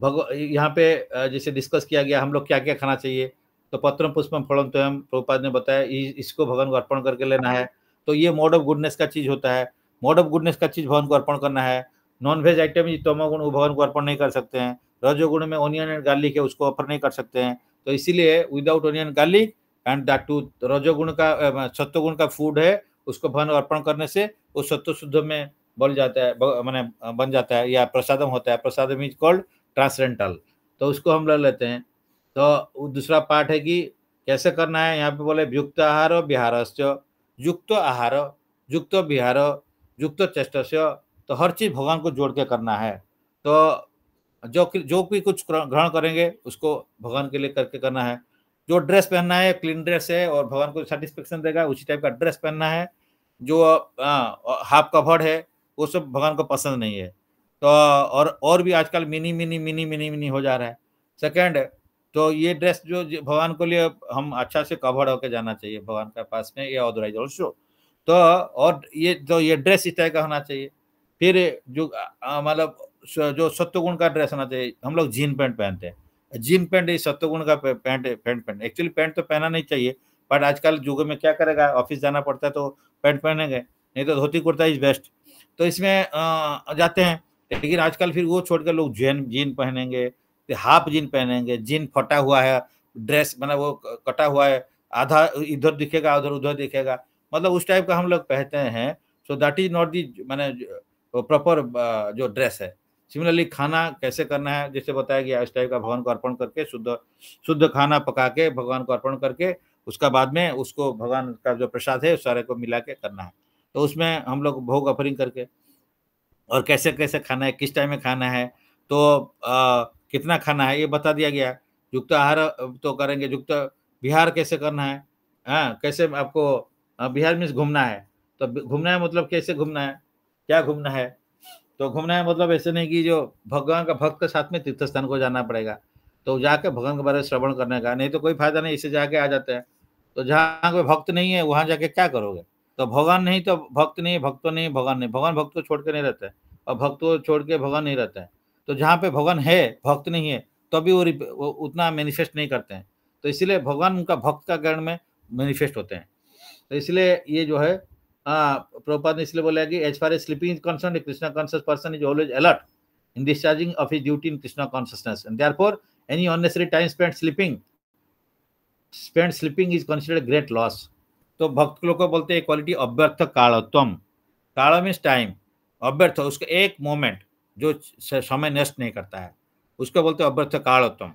यहाँ पे जैसे डिस्कस किया गया हम लोग क्या क्या खाना चाहिए। तो पत्रम पुष्पम फलम त्वयम, प्रभुपाद ने बताया इसको भगवान को अर्पण करके लेना है। तो ये मोड ऑफ गुडनेस का चीज होता है। मोड ऑफ गुडनेस का चीज भगवान को अर्पण करना है। नॉन वेज आइटम तमोगुण वो भगवान को अर्पण नहीं कर सकते हैं। रजोगुण में ओनियन एंड गार्लिक है, उसको अर्पण नहीं कर सकते हैं। तो इसीलिए without onion garlic and that to रजोगुण का सत्वगुण का फूड है, उसको भगवान अर्पण करने से वो सत्व शुद्ध में बन जाता है, माने बन जाता है, या प्रसादम होता है। प्रसादम इज कॉल्ड ट्रांसडेंटल। तो उसको हम ले लेते हैं। तो दूसरा पार्ट है कि कैसे करना है। यहाँ पे बोले युक्त आहार विहारस्य, युक्त आहार, युक्त विहार, युक्त चेष्टस्य। तो हर चीज भगवान को जोड़ के करना है। तो जो भी कुछ ग्रहण करेंगे उसको भगवान के लिए करके करना है। जो ड्रेस पहनना है क्लीन ड्रेस है और भगवान को सेटिस्फेक्शन देगा उसी टाइप का ड्रेस पहनना है। जो हाफ कवर्ड है वो सब भगवान को पसंद नहीं है। तो और भी आजकल मिनी हो जा रहा है। सेकंड, तो ये ड्रेस जो भगवान को लिए हम अच्छा से कवर्ड होकर जाना चाहिए भगवान के पास में, ये ऑथराइज ऑल्सो। तो और ये ड्रेस इस टाइप का होना चाहिए। फिर जो मतलब जो सत्वगुण का ड्रेस होना चाहिए। हम लोग जीन पैंट पहनते हैं, जीन पैंट ये सत्वगुण का पैंट एक्चुअली पैंट तो पहना नहीं चाहिए, बट आजकल युग में क्या करेगा, ऑफिस जाना पड़ता है तो पैंट पहनेंगे, नहीं तो धोती कुर्ता इज बेस्ट। तो इसमें जाते हैं। लेकिन आजकल फिर वो छोड़कर लोग जीन पहनेंगे, हाफ जीन पहनेंगे, जीन फटा हुआ है, ड्रेस मतलब वो कटा हुआ है, आधा इधर दिखेगा उधर दिखेगा, मतलब उस टाइप का हम लोग पहनते हैं। सो दैट इज नॉट दी मैंने प्रॉपर जो ड्रेस है। सिमिलरली खाना कैसे करना है, जैसे बताया गया इस टाइप का भगवान को अर्पण करके शुद्ध खाना पका के भगवान को अर्पण करके उसका बाद में उसको भगवान का जो प्रसाद है उस सारे को मिला के करना है। तो उसमें हम लोग भोग ऑफरिंग करके और कैसे कैसे खाना है, किस टाइम में खाना है, तो कितना खाना है ये बता दिया गया। युक्त आहार तो करेंगे, युक्त विहार कैसे करना है, हाँ कैसे आपको विहार मीन्स घूमना है। तो घूमना है मतलब कैसे घूमना है, क्या घूमना है। तो घूमना है मतलब ऐसे नहीं कि जो भगवान का भक्त के साथ में तीर्थ स्थान को जाना पड़ेगा, तो जाके भगवान के बारे में श्रवण करने का, नहीं तो कोई फायदा नहीं, इससे जाके आ जाते हैं। तो जहाँ कोई भक्त नहीं है वहां जाके क्या करोगे। तो भगवान नहीं तो भक्त नहीं, भक्त तो नहीं भगवान नहीं, भगवान भक्त को छोड़ के नहीं रहता है और भक्त को छोड़ के भगवान नहीं रहता है। तो जहाँ पे भगवान है भक्त नहीं है तो भी वो उतना मैनिफेस्ट नहीं करते हैं। तो इसलिए भगवान उनका भक्त का गण में मैनिफेस्ट होते हैं। तो इसलिए ये जो है प्रभुपाद ने इसलिए बोला कि as far as sleeping is concern, Krishna conscious person is always alert in discharging of his duty in Krishna consciousness, and therefore any unnecessary time spent sleeping is considered a great loss. तो भक्त लोग को बोलते हैं क्वालिटी अव्यर्थ कालत्वम। काल मीन्स टाइम, अव्यर्थ उसका एक मोमेंट जो समय नष्ट नहीं करता है उसको बोलते हैं अव्यर्थ कालत्वम।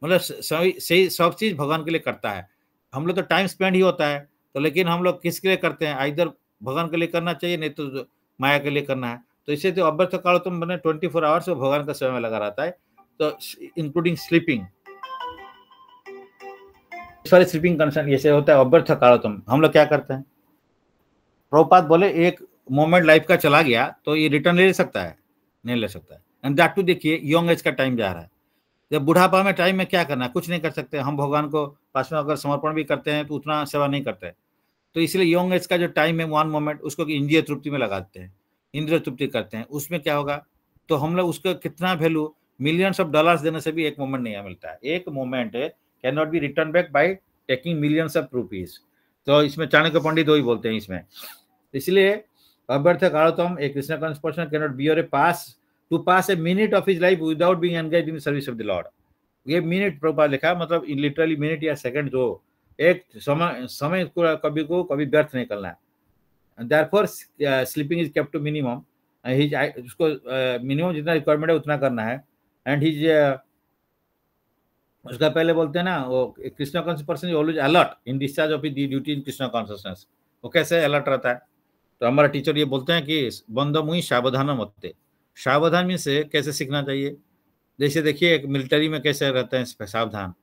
मतलब सही सब चीज भगवान के लिए करता है। हम लोग तो टाइम स्पेंड ही होता है, तो लेकिन हम लोग किसके लिए करते हैं? इधर भगवान के लिए करना चाहिए, नहीं तो माया के लिए करना है। तो इसे तो अभ्यर्थ कालोत्तम मैंने 24 आवर्स भगवान का सेवा में लगा रहता है, तो including sleeping, sorry sleeping concern जैसे होता है अभ्यर्थ कालोत्तम। हम लोग क्या करते हैं? प्रभुपाद बोले एक मोमेंट लाइफ का चला गया तो ये रिटर्न ले सकता है? नहीं ले सकता है। एंड दैट टू देखिए यंग एज का टाइम जा रहा है, जब बुढ़ापा में टाइम में क्या करना है? कुछ नहीं कर सकते। हम भगवान को पास में अगर समर्पण भी करते हैं तो उतना सेवा नहीं करते। तो इसलिए यंग एज का जो टाइम है वन मोमेंट उसको इंद्रिय तृप्ति में लगाते हैं, इंद्रिय तृप्ति करते हैं। उसमें क्या होगा? तो हम लोग उसका कितना वैल्यू, मिलियंस ऑफ डॉलर्स देने से भी एक मोमेंट नहीं मिलता है। एक moment can not be return back by taking millions of rupees. तो इसमें चाणक्य पंडित वही बोलते हैं इसमें। इसलिए अभ्यर्थ कालोत्तम एक Krishna conscious person can not bear a pass to pass a minute of his life without being engaged in service of the lord. ये मिनट प्रभुपाद लिखा, मतलब लिटरली मिनट या सेकंड, जो एक समय को कभी व्यर्थ नहीं करना है। Therefore sleeping is kept to minimum. उसको मिनिमम जितना रिक्वायरमेंट है उतना करना है। एंड हिज उसका पहले बोलते हैं ना, वो Krishna conscious person is always alert in discharge of the duty in Krishna consciousness. वो कैसे अलर्ट रहता है? तो हमारा टीचर ये बोलते हैं कि बंदमुई सावधान मत्ते। सावधान मीन से कैसे सीखना चाहिए? जैसे देखिए एक मिलिट्री में कैसे रहते हैं सावधान,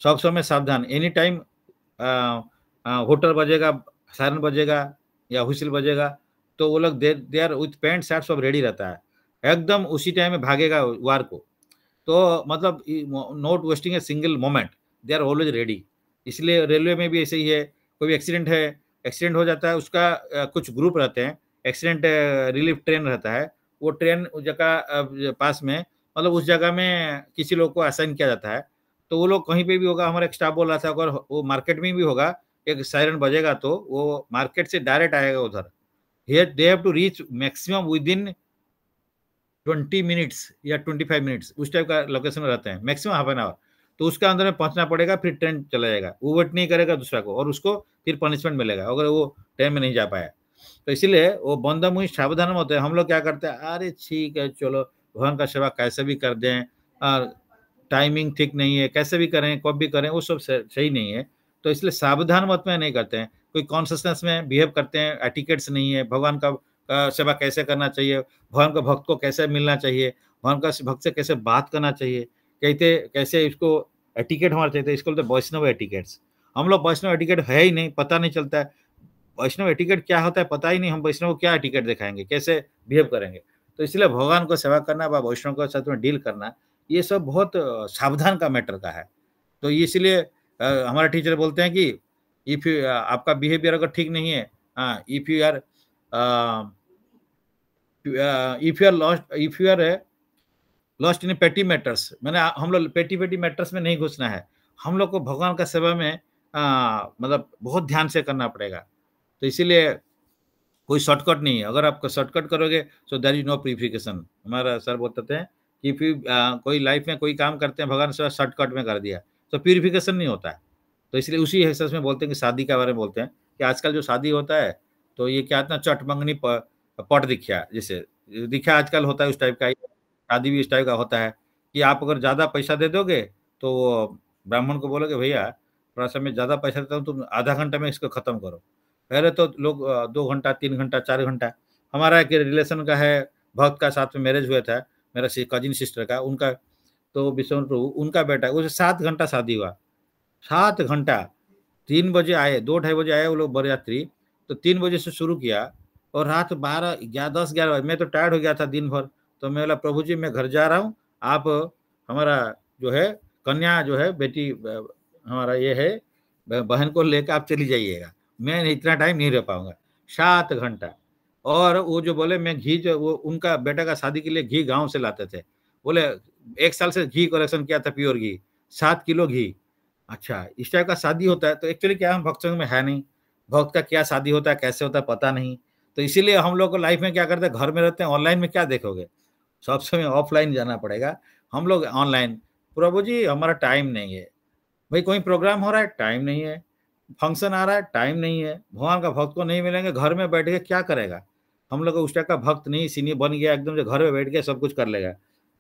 सब समय सावधान, एनी टाइम होटल बजेगा, सायरन बजेगा या हुइसल बजेगा तो वो लोग they are with pant shirt सब रेडी रहता है, एकदम उसी टाइम में भागेगा वार को। तो मतलब not wasting a single moment, they are always ready. इसलिए रेलवे में भी ऐसे ही है, कोई एक्सीडेंट है, एक्सीडेंट हो जाता है, उसका कुछ ग्रुप रहते हैं, एक्सीडेंट रिलीफ ट्रेन रहता है, वो ट्रेन उस जगह पास में, मतलब उस जगह में किसी लोग को असाइन किया जाता है। तो वो लोग कहीं पे भी होगा, हमारा एक स्टाफ बोल रहा था, अगर वो मार्केट में भी होगा, एक सायरन बजेगा तो वो मार्केट से डायरेक्ट आएगा उधर। Here they have to reach maximum within 20 minutes या 25 मिनट्स, उस टाइप का लोकेशन में रहते हैं, मैक्सिमम हाफ एन आवर। तो उसका अंदर में पहुंचना पड़ेगा, फिर ट्रेन चला जाएगा, वो वेट नहीं करेगा दूसरा को, और उसको फिर पनिशमेंट मिलेगा अगर वो टाइम में नहीं जा पाया। तो इसीलिए वो बंदा मुझे सावधान होते हैं। हम लोग क्या करते हैं? अरे ठीक है चलो भगवान का सेवा कैसे भी कर दें, टाइमिंग ठीक नहीं है, कैसे भी करें कब भी करें, वो सब सही नहीं है। तो इसलिए सावधान मत में नहीं करते हैं, कोई कॉन्शियसनेस में बिहेव करते हैं, एटिकेट्स नहीं है, भगवान का सेवा कैसे करना चाहिए, भगवान का भक्त को कैसे मिलना चाहिए, भगवान का भक्त से कैसे बात करना चाहिए, कहते कैसे इसको एटिकेट हमारा चाहिए, इसको बोलते वैष्णव एटिकेट्स। हम लोग वैष्णव एटिकेट है ही नहीं, पता नहीं चलता है वैष्णव एटिकेट क्या होता है, पता ही नहीं। हम वैष्णव को क्या एटिकेट दिखाएंगे, कैसे बिहेव करेंगे? तो इसलिए भगवान को सेवा करना व वैष्णव के साथ में डील करना, ये सब बहुत सावधान का मैटर का है। तो इसलिए हमारा टीचर बोलते हैं कि इफ आपका बिहेवियर अगर ठीक नहीं है, if you are lost in petty matters, मैंने हम लोग पेटी मैटर्स में नहीं घुसना है। हम लोग को भगवान का सेवा में मतलब बहुत ध्यान से करना पड़ेगा। तो इसीलिए कोई शॉर्टकट नहीं है। अगर आप शॉर्टकट करोगे तो देयर इज नो प्यूरिफिकेशन। हमारा सर बोलते हैं कि फिर कोई लाइफ में कोई काम करते हैं भगवान से शॉर्टकट में कर दिया तो प्यूरिफिकेशन नहीं होता है। तो इसलिए उसी हिसाब में बोलते हैं कि शादी के बारे में बोलते हैं कि आजकल जो शादी होता है तो ये क्या इतना चट मंगनी पट दिखा, जैसे दिखा आजकल होता है उस टाइप का, शादी भी इस टाइप का होता है कि आप अगर ज़्यादा पैसा दे दोगे तो वो ब्राह्मण को बोलोगे भैया थोड़ा सा मैं ज़्यादा पैसा देता हूँ, तुम आधा घंटा में इसको ख़त्म करो। पहले तो लोग 2 घंटा 3 घंटा 4 घंटा, हमारा एक रिलेशन का है भक्त का साथ में मैरिज हुआ था, मेरा कजिन सिस्टर का, उनका तो विष्णु प्रभु उनका बेटा, उसे 7 घंटा शादी हुआ, 7 घंटा। 3 बजे आए, 2 ढाई बजे आए वो लोग बरयात्री, तो 3 बजे से शुरू किया और रात 12 10 11 बजे। मैं तो टायर्ड हो गया था दिन भर, तो मैं बोला प्रभु जी मैं घर जा रहा हूँ, आप हमारा जो है कन्या जो है बेटी हमारा ये है बहन को लेकर आप चली जाइएगा, मैं इतना टाइम नहीं रह पाऊंगा। 7 घंटा। और वो जो बोले मैं घी, जो वो उनका बेटा का शादी के लिए घी गांव से लाते थे, बोले 1 साल से घी कलेक्शन किया था, प्योर घी 7 किलो घी। अच्छा इस टाइप का शादी होता है। तो एक्चुअली क्या हम भक्त संघ में है नहीं, भक्त का क्या शादी होता है कैसे होता है पता नहीं। तो इसीलिए हम लोग को लाइफ में क्या करते हैं, घर में रहते हैं, ऑनलाइन में क्या देखोगे, सब समय ऑफलाइन जाना पड़ेगा। हम लोग ऑनलाइन, प्रभु जी हमारा टाइम नहीं है, भाई कोई प्रोग्राम हो रहा है टाइम नहीं है, फंक्शन आ रहा है टाइम नहीं है, भगवान का भक्त को नहीं मिलेंगे, घर में बैठ के क्या करेगा? हम लोग उस टाइप का भक्त नहीं, सीनियर बन गया एकदम जो घर में बैठ के सब कुछ कर लेगा।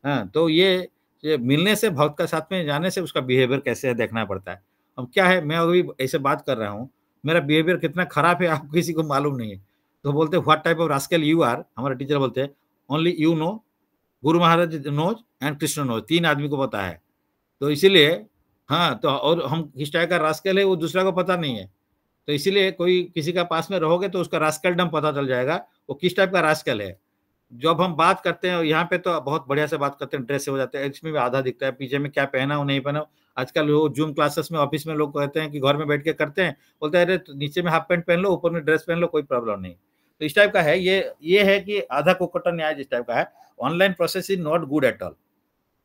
हाँ तो ये मिलने से भक्त का साथ में जाने से उसका बिहेवियर कैसे है देखना पड़ता है। अब क्या है, मैं अभी ऐसे बात कर रहा हूँ, मेरा बिहेवियर कितना खराब है आपको किसी को मालूम नहीं है। तो बोलते हैं what type of rascal you are, हमारे टीचर बोलते हैं only you know, Guru Maharaj knows and Krishna knows, 3 आदमी को पता है। तो इसीलिए हाँ, तो और हम किस टाइप का रास्कल है वो दूसरा को पता नहीं है। तो इसीलिए कोई किसी का पास में रहोगे तो उसका रास्कलडम पता चल जाएगा, वो किस टाइप का रास्कल है। जब हम बात करते हैं यहाँ पे तो बहुत बढ़िया से बात करते हैं, ड्रेस से हो जाते हैं, इसमें भी आधा दिखता है, पीछे में क्या पहना हो नहीं पहना हो। आजकल लोग जूम क्लासेस में ऑफिस में लोग कहते हैं कि घर में बैठ के करते हैं, बोलते हैं अरे तो नीचे में हाफ पैंट पहन लो, ऊपर में ड्रेस पहन लो, कोई प्रॉब्लम नहीं। तो इस टाइप का है ये है कि आधा कुकटन न्याय जिस टाइप का है। Online process is not good at all,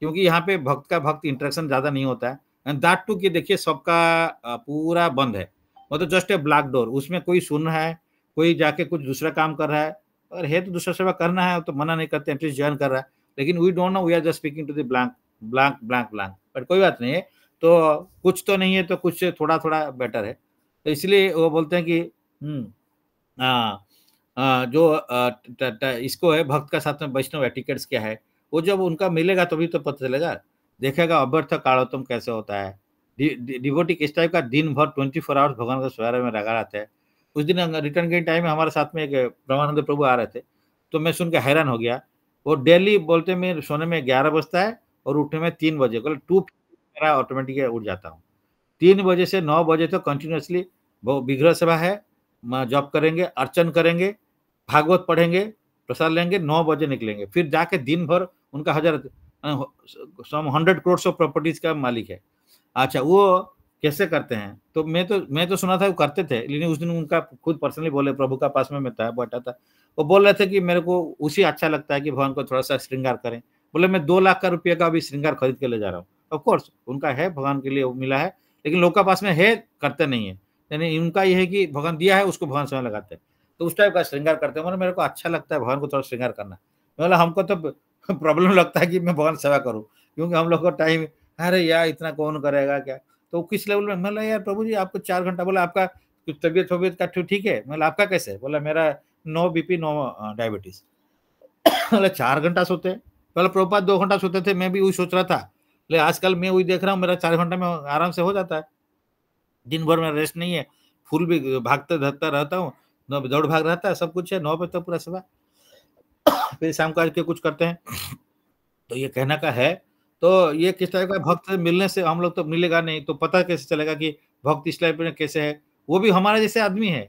क्योंकि यहाँ पे भक्त का भक्त इंटरेक्शन ज्यादा नहीं होता है। एंड दैट टू कि देखिए सबका पूरा बंद है, मतलब जस्ट ए ब्लैक डोर, उसमें कोई सुन रहा है, कोई जाके कुछ दूसरा काम कर रहा है, अगर है तो दूसरा सेवा करना है तो मना नहीं करते, एटलीस्ट ज्वाइन कर रहा है। लेकिन we don't know, we are just speaking to the blank blank blank blank, but कोई बात नहीं है। तो कुछ तो नहीं है तो कुछ थोड़ा थोड़ा बेटर है। तो इसलिए वो बोलते हैं कि हाँ, जो इसको है भक्त का साथ में वैष्णव एटिकेट्स क्या है, वो जब उनका मिलेगा तभी तो पता चलेगा, देखेगा अभ्यर्थ कालोत्तम कैसे होता है। डिवोटी किस टाइप का दिन भर 24 आवर्स भगवान के स्मरण में लगा रहते हैं। उस दिन रिटर्न के टाइम में हमारे साथ में एक ब्रह्मानंद प्रभु आ रहे थे, तो मैं सुन के हैरान हो गया। वो डेली बोलते मैं सोने में 11 बजता है और उठने में 3 बजे, कल 2 मेरा ऑटोमेटिक उठ जाता हूँ। 3 बजे से 9 बजे तक कंटिन्यूअसली वो विग्रह सभा है, जॉब करेंगे, अर्चन करेंगे, भागवत पढ़ेंगे, प्रसाद लेंगे, 9 बजे निकलेंगे, फिर जाके दिन भर उनका 100 करोड़ ऑफ प्रॉपर्टीज का मालिक है। अच्छा, वो कैसे करते हैं? तो मैं तो सुना था वो करते थे, लेकिन उस दिन उनका खुद पर्सनली बोले, प्रभु का पास में मैं था, बैठा था, वो बोल रहे थे कि मेरे को उसी अच्छा लगता है कि भगवान को थोड़ा सा श्रृंगार करें। बोले मैं 2 लाख का रुपये का भी श्रृंगार खरीद के ले जा रहा हूँ। ऑफ कोर्स उनका है, भगवान के लिए वो मिला है, लेकिन लोग का पास में है, करते नहीं है। यानी उनका ये है कि भगवान दिया है उसको भगवान समय लगाते हैं, तो उस टाइप का श्रृंगार करते हैं। मेरे को अच्छा लगता है भगवान को थोड़ा श्रृंगार करना। बोला हमको तो प्रॉब्लम लगता है कि मैं भगवान सेवा करूं, क्योंकि हम लोग को टाइम, अरे यार इतना कौन करेगा क्या। तो किस लेवल में, मतलब यार प्रभु जी आपको 4 घंटा, बोला आपका कुछ तबियत का ठीक है? मतलब आपका कैसे? बोला मेरा नो बीपी नो डायबिटीज। बोला 4 घंटा सोते हैं? बोला प्रभुपाद 2 घंटा सोते थे, मैं भी वही सोच रहा था, लेकिन आजकल मैं वही देख रहा हूँ, मेरा 4 घंटा में आराम से हो जाता है। दिन भर में रेस्ट नहीं है, फुल भी भागता धरता रहता हूँ, दौड़ भाग रहता है, सब कुछ है, 9 बजे तक पूरा सेवा, फिर शाम को आके कुछ करते हैं। तो ये कहना का है। तो ये किस तरह का भक्त से मिलने से, हम लोग तो मिलेगा नहीं तो पता कैसे चलेगा कि भक्त इस टाइप में कैसे है। वो भी हमारे जैसे आदमी है,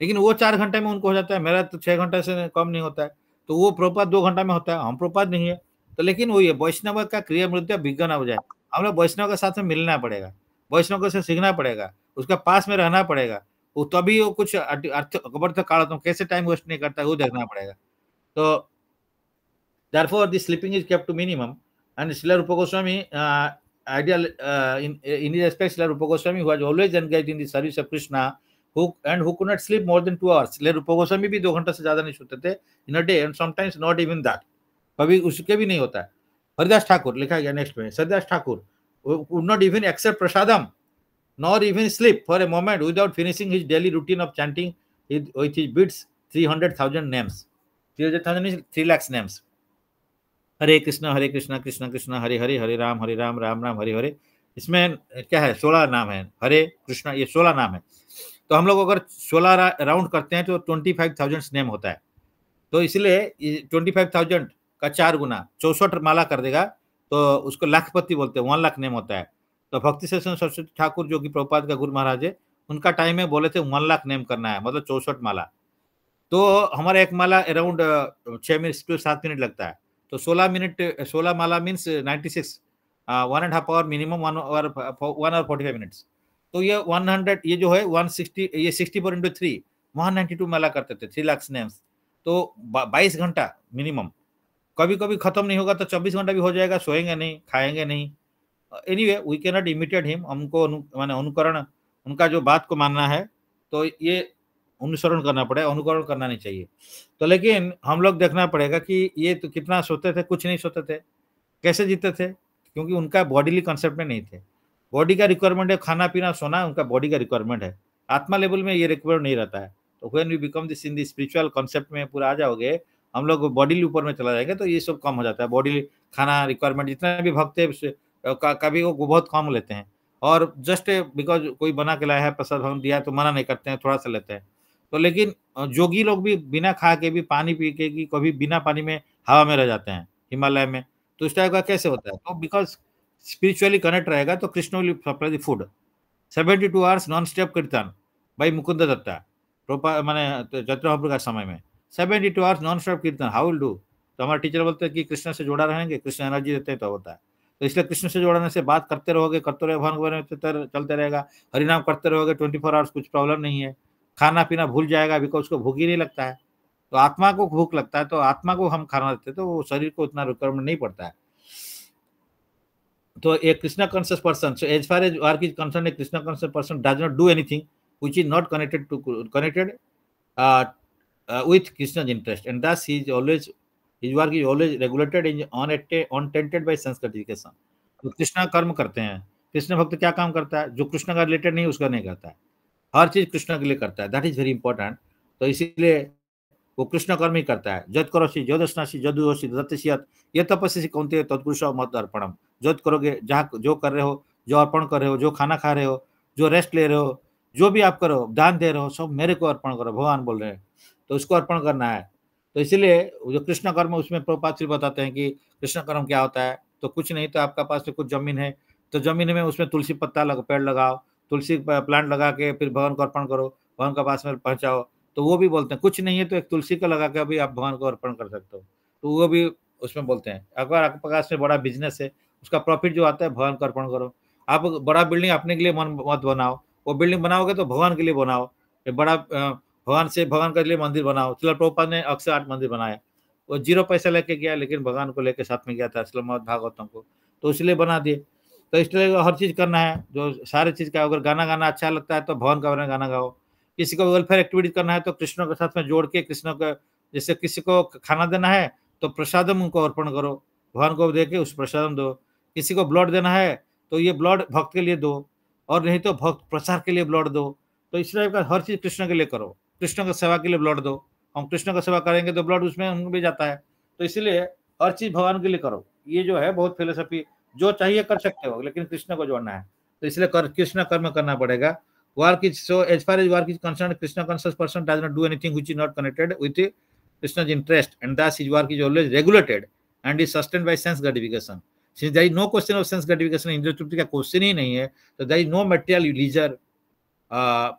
लेकिन वो 4 घंटे में उनको हो जाता है, मेरा तो 6 घंटे से कम नहीं होता है। तो वो प्रभुपाद 2 घंटा में होता है, हम प्रभुपाद नहीं है। तो लेकिन वो ये वैष्णव का क्रिया मृत्यु विज्ञान हो जाए, हम लोग वैष्णव के साथ में मिलना पड़ेगा, वैष्णव से सीखना पड़ेगा, उसका पास में रहना पड़ेगा, वो तभी वो कुछ अर्थ अर्थ काल कैसे टाइम वेस्ट नहीं करता है वो देखना पड़ेगा। तो therefore the sleeping is kept to minimum, and Srila Rupa Goswami ideal in his aspect, Srila Rupa Goswami, who was always engaged in the service of Krishna, who could not sleep more than 2 hours. Srila Rupa Goswami भी 2 घंटा से ज्यादा नहीं सोते थे in a day, and sometimes not even that, कभी उसके भी नहीं होता है। हरिदास ठाकुर लिखा गया नेक्स्ट में, Haridas Thakur would not even accept prasadam nor even sleep for a moment without finishing his daily routine of chanting with his beads 300,000 names, 300,000 is 3 lakhs names, हरे कृष्णा कृष्ण कृष्ण हरे हरे, हरे राम राम राम हरे हरे। इसमें क्या है, 16 नाम है, हरे कृष्णा ये 16 नाम है। तो हम लोग अगर 16 राउंड करते हैं तो 25,000 नेम होता है। तो इसलिए 25,000 का 4 गुना 64 माला कर देगा तो उसको लाखपति बोलते हैं, 1 लाख नेम होता है। तो भक्ति सेशन सरस्वती ठाकुर जो कि प्रभुपाद का गुरु महाराज है, उनका टाइम में बोले थे 1 लाख नेम करना है, मतलब 64 माला। तो हमारा एक माला अराउंड 6 मिनट से 7 मिनट लगता है। तो 16 mala means 96, 1.5 hour minimum, 1 hour 45 minutes. तो ये 100, ये जो है 160, ये 60 पर इंटू 3 192 माला करते थे, 3 लाख नेम्स। तो 22 घंटा मिनिमम, कभी कभी खत्म नहीं होगा तो 24 घंटा भी हो जाएगा, सोएंगे नहीं, खाएंगे नहीं। Anyway we can not imitate him, हमको माने अनुकरण, उनका जो बात को मानना है, तो ये अनुसरण करना पड़ेगा, अनुकरण करना नहीं चाहिए। तो लेकिन हम लोग देखना पड़ेगा कि ये तो कितना सोते थे, कुछ नहीं सोते थे, कैसे जीते थे, क्योंकि उनका बॉडीली कंसेप्ट में नहीं थे। बॉडी का रिक्वायरमेंट है खाना पीना सोना, उनका बॉडी का रिक्वायरमेंट है, आत्मा लेवल में ये रिक्वायरमेंट नहीं रहता है। तो when we become this in the spiritual concept में पूरा आ जाओगे, हम लोग बॉडी ऊपर में चला जाएंगे, तो ये सब कम हो जाता है। बॉडी खाना रिक्वायरमेंट जितना भी भक्त है कभी वो बहुत कम लेते हैं। और जस्ट बिकॉज कोई बना के लाया है, प्रसाद भगवान दिया है तो मना नहीं करते हैं, थोड़ा सा लेते हैं। तो लेकिन जोगी लोग भी बिना खा के भी, पानी पी के भी, कभी बिना पानी में हवा में रह जाते हैं हिमालय में। तो इस टाइप का कैसे होता है? तो बिकॉज स्पिरिचुअली कनेक्ट रहेगा तो Krishna will supply the food. 72 hours non stop कीर्तन भाई मुकुंद दत्ता मैंने चैत्र महाप्रभु का समय में 72 आवर्स नॉन स्टॉप कीर्तन, हाउ विल डू? तो हमारे टीचर बोलते हैं कि कृष्ण से जुड़ा रहेंगे, कृष्ण एनर्जी देते हैं तो होता है। तो इसलिए कृष्ण से जोड़ने से बात करते रहोगे, करते रहोगे, भगवान के बारे में चलते रहेगा, हरिनाम करते रहोगे 24 आवर्स, कुछ प्रॉब्लम नहीं है। खाना पीना भूल जाएगा, बिकॉज उसको भूख ही नहीं लगता है। तो आत्मा को भूख लगता है, तो आत्मा को हम खाना देते, तो वो शरीर को उतना रिक्वायरमेंट नहीं पड़ता है। तो a Krishna conscious person, so as far as work is concerned, a Krishna conscious person does not do anything which is not connected uh, with Krishna's interest, and thus he is always, his work is always regulated in untainted by sense gratification. तो कृष्णा कर्म करते हैं। कृष्ण भक्त क्या काम करता है? जो कृष्ण का रिलेटेड नहीं उसका नहीं करता है, हर चीज कृष्ण के लिए करता है। That is very important. तो इसीलिए वो कृष्ण कर्म ही करता है। जद करोसी जदस्नासी जदुहोसी दत्तसियत ये तपस्या कौनते तत्पुरुष मत अर्पणम। जद करोगे, जहाँ जो कर रहे हो, जो अर्पण कर रहे हो, जो खाना खा रहे हो, जो रेस्ट ले रहे हो, जो भी आप करो, दान दे रहे हो, सब मेरे को अर्पण करो, भगवान बोल रहे हैं। तो उसको अर्पण करना है। तो इसीलिए जो कृष्ण कर्म, उसमें प्रभुपाद श्री बताते हैं कि कृष्ण कर्म क्या होता है। तो कुछ नहीं, तो आपका पास में कुछ जमीन है, तो जमीन में उसमें तुलसी पत्ता पेड़ लगाओ, तुलसी प्लांट लगा के फिर भगवान को अर्पण करो, भगवान के पास में पहुंचाओ। तो वो भी बोलते हैं कुछ नहीं है तो एक तुलसी का लगा के भी आप भगवान को अर्पण कर सकते हो। तो वो भी उसमें बोलते हैं। अगर आपके पास में बड़ा बिजनेस है, उसका प्रॉफिट जो आता है भगवान को अर्पण करो। आप बड़ा बिल्डिंग अपने के लिए मत बनाओ, वो बिल्डिंग बनाओगे तो भगवान के लिए बनाओ। बड़ा भगवान के लिए मंदिर बनाओ। श्रील प्रभुपाद ने 108 मंदिर बनाए, वो 0 पैसा लेके गया, लेकिन भगवान को लेके साथ में गया था श्रीमद् भागवतम को, तो इसलिए बना दिए। तो इसलिए हर चीज करना है, जो सारे चीज का। अगर गाना गाना अच्छा लगता है तो भगवान का गाना गाओ। किसी को वेलफेयर एक्टिविटी करना है तो कृष्ण के साथ में जोड़ के, कृष्ण का जैसे किसी को खाना देना है तो प्रसादम उनको अर्पण करो, भगवान को दे के उस प्रसादम दो। किसी को ब्लड देना है तो ये ब्लड भक्त के लिए दो, और नहीं तो भक्त प्रसार के लिए ब्लड दो। तो इस टाइप का हर चीज कृष्ण के लिए करो। कृष्ण का सेवा के लिए ब्लड दो। हम कृष्ण का सेवा करेंगे तो ब्लड उसमें उनको भी जाता है। तो इसीलिए हर चीज भगवान के लिए करो। ये जो है बहुत फिलोसफी, जो चाहिए कर सकते हो, लेकिन कृष्ण को जोड़ना है। तो इसलिए कृष्ण कर्म करना पड़ेगा। Work is, so as far as work is concerned, Krishna conscious person does not do anything which is not connected with Krishna's interest, and thus his work is always regulated and is sustained by sense gratification. Since there is no question of sense gratification, इंद्रिय तृप्ति का क्वेश्चन ही नहीं है, तो there is no material leisure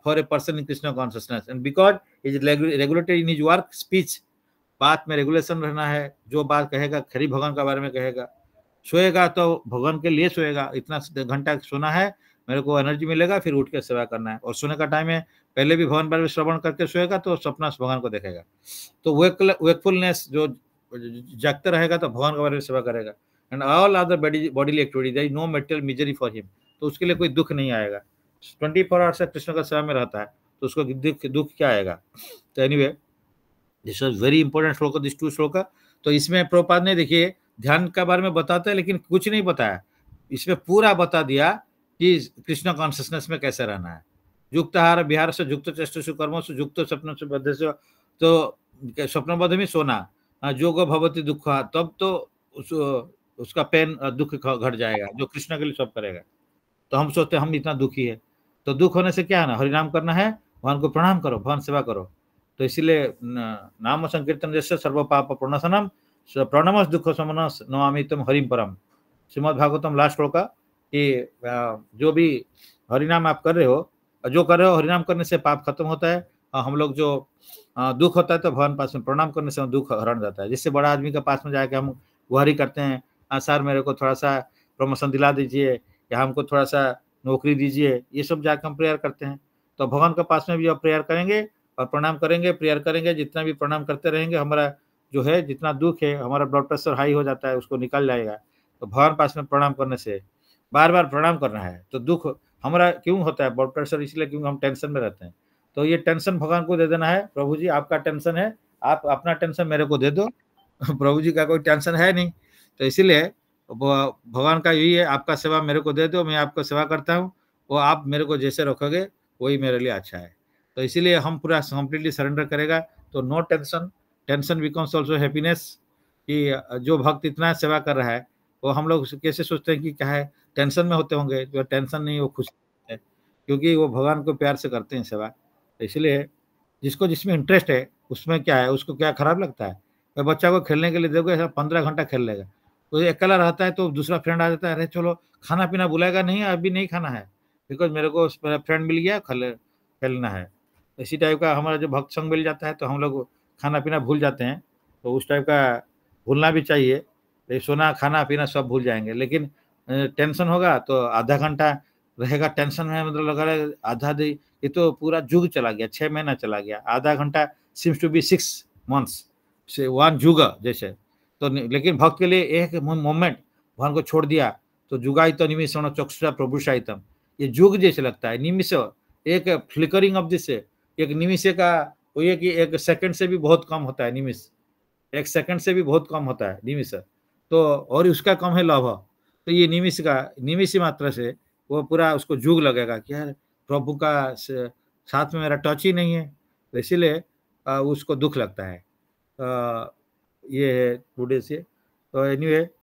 for a person in Krishna consciousness, and because he is regulated in his work, speech, बात में रेगुलेशन रहना है। जो बात कहेगा खरी भगवान के बारे में कहेगा। सोएगा तो भगवान के लिए सोएगा, इतना घंटा सोना है, मेरे को एनर्जी मिलेगा, फिर उठ के सेवा करना है। और सोने का टाइम है, पहले भी भगवान बारे में श्रवण करके सोएगा तो सपना भगवान को देखेगा। तो वेकफुलनेस, जो जागते रहेगा तो भगवान के बारे में सेवा करेगा। And all other bodily activity, there is no material misery for him. तो उसके लिए कोई दुख नहीं आएगा। 24 आवर्स से कृष्ण का सेवा में रहता है, तो उसको दुख क्या आएगा? तो anyway, this was very important श्लोक, दिस 2 श्लोक। तो इसमें प्रभुपाद ने देखिए ध्यान के बारे में बताते हैं, लेकिन कुछ नहीं बताया। इसमें पूरा बता दिया कि कृष्ण कॉन्शियसनेस में कैसे रहना है। युक्त आहार विहार से, युक्त चेष्टसु कर्मों से, युक्त स्वप्न से बद्ध से, तो स्वप्नबद्ध में सोना, जोग भवति दुख, तब तो उसका पेन दुख घट जाएगा, जो कृष्ण के लिए सब करेगा। तो हम सोचते हैं हम इतना दुखी है, तो दुख होने से क्या है ना, हरिनाम करना है, भगवान को प्रणाम करो, भगवान सेवा करो। तो इसीलिए नाम संकीर्तन जैसे सर्व पाप प्रणशनम प्रणमस दुख समनस नमामि तम हरिम परम। श्रीमद् भागवतम लास्ट श्लोक का कि जो भी हरिनाम आप कर रहे हो, जो कर रहे हो, हरिनाम करने से पाप खत्म होता है। हम लोग जो दुख होता है तो भगवान पास में प्रणाम करने से दुख हरण जाता है। जिससे बड़ा आदमी के पास में जाके हम गुहारी करते हैं, सर मेरे को थोड़ा सा प्रमोशन दिला दीजिए, या हमको थोड़ा सा नौकरी दीजिए, ये सब जाके हम प्रेयर करते हैं। तो भगवान के पास में भी अब प्रेयर करेंगे और प्रणाम करेंगे, प्रेयर करेंगे। जितना भी प्रणाम करते रहेंगे, हमारा जो है जितना दुख है, हमारा ब्लड प्रेशर हाई हो जाता है, उसको निकल जाएगा। तो भगवान पास में प्रणाम करने से, बार बार प्रणाम करना है। तो दुख हमारा क्यों होता है ब्लड प्रेशर? इसलिए क्योंकि हम टेंशन में रहते हैं। तो ये टेंशन भगवान को दे देना है। प्रभु जी आपका टेंशन है, आप अपना टेंशन मेरे को दे दो। प्रभु जी का कोई टेंशन है नहीं। तो इसीलिए भगवान का यही है, आपका सेवा मेरे को दे दो, मैं आपको सेवा करता हूँ, वो आप मेरे को जैसे रखोगे वही मेरे लिए अच्छा है। तो इसीलिए हम पूरा कंप्लीटली सरेंडर करेगा, तो no tension, tension becomes also happiness. कि जो भक्त इतना सेवा कर रहा है, वो हम लोग कैसे सोचते हैं कि क्या है, टेंशन में होते होंगे, जो टेंशन नहीं वो खुश है, क्योंकि वो भगवान को प्यार से करते हैं सेवा। इसलिए जिसको जिसमें इंटरेस्ट है उसमें क्या है, उसको क्या खराब लगता है। तो बच्चा को खेलने के लिए दोगे 15 घंटा खेल लेगा, तो अकेला रहता है तो दूसरा फ्रेंड आ जाता है, अरे चलो खाना पीना बुलाएगा, नहीं अभी नहीं खाना है, बिकॉज मेरे को मेरा फ्रेंड मिल गया, खेलना है। इसी टाइप का हमारा जो भक्त संग मिल जाता है तो हम लोग खाना पीना भूल जाते हैं। तो उस टाइप का भूलना भी चाहिए, ये सोना खाना पीना सब भूल जाएंगे, लेकिन टेंशन होगा तो आधा घंटा रहेगा टेंशन में, मतलब लगा रहा आधा दिन, ये तो पूरा युग चला गया, 6 महीना चला गया, आधा घंटा सिम्स टू बी 6 मंथ्स से 1 युग जैसे। तो लेकिन भक्त के लिए एक मोमेंट भगवान को छोड़ दिया तो जुगाई तो निमिषण चक्षुषा प्रभुषायितम, ये युग जैसे लगता है। निमिष एक फ्लिकरिंग ऑफ दिस, एक निमिष का वो ये कि 1 सेकंड से भी बहुत कम होता है निमिष, 1 सेकंड से भी बहुत कम होता है निमिष, तो और उसका कम है लौह। तो ये निमिष का निमिष मात्र से वो पूरा उसको जुग लगेगा कि यार प्रभु का साथ में मेरा टच ही नहीं है, तो इसीलिए उसको दुख लगता है। ये है टुडे से। तो एनीवे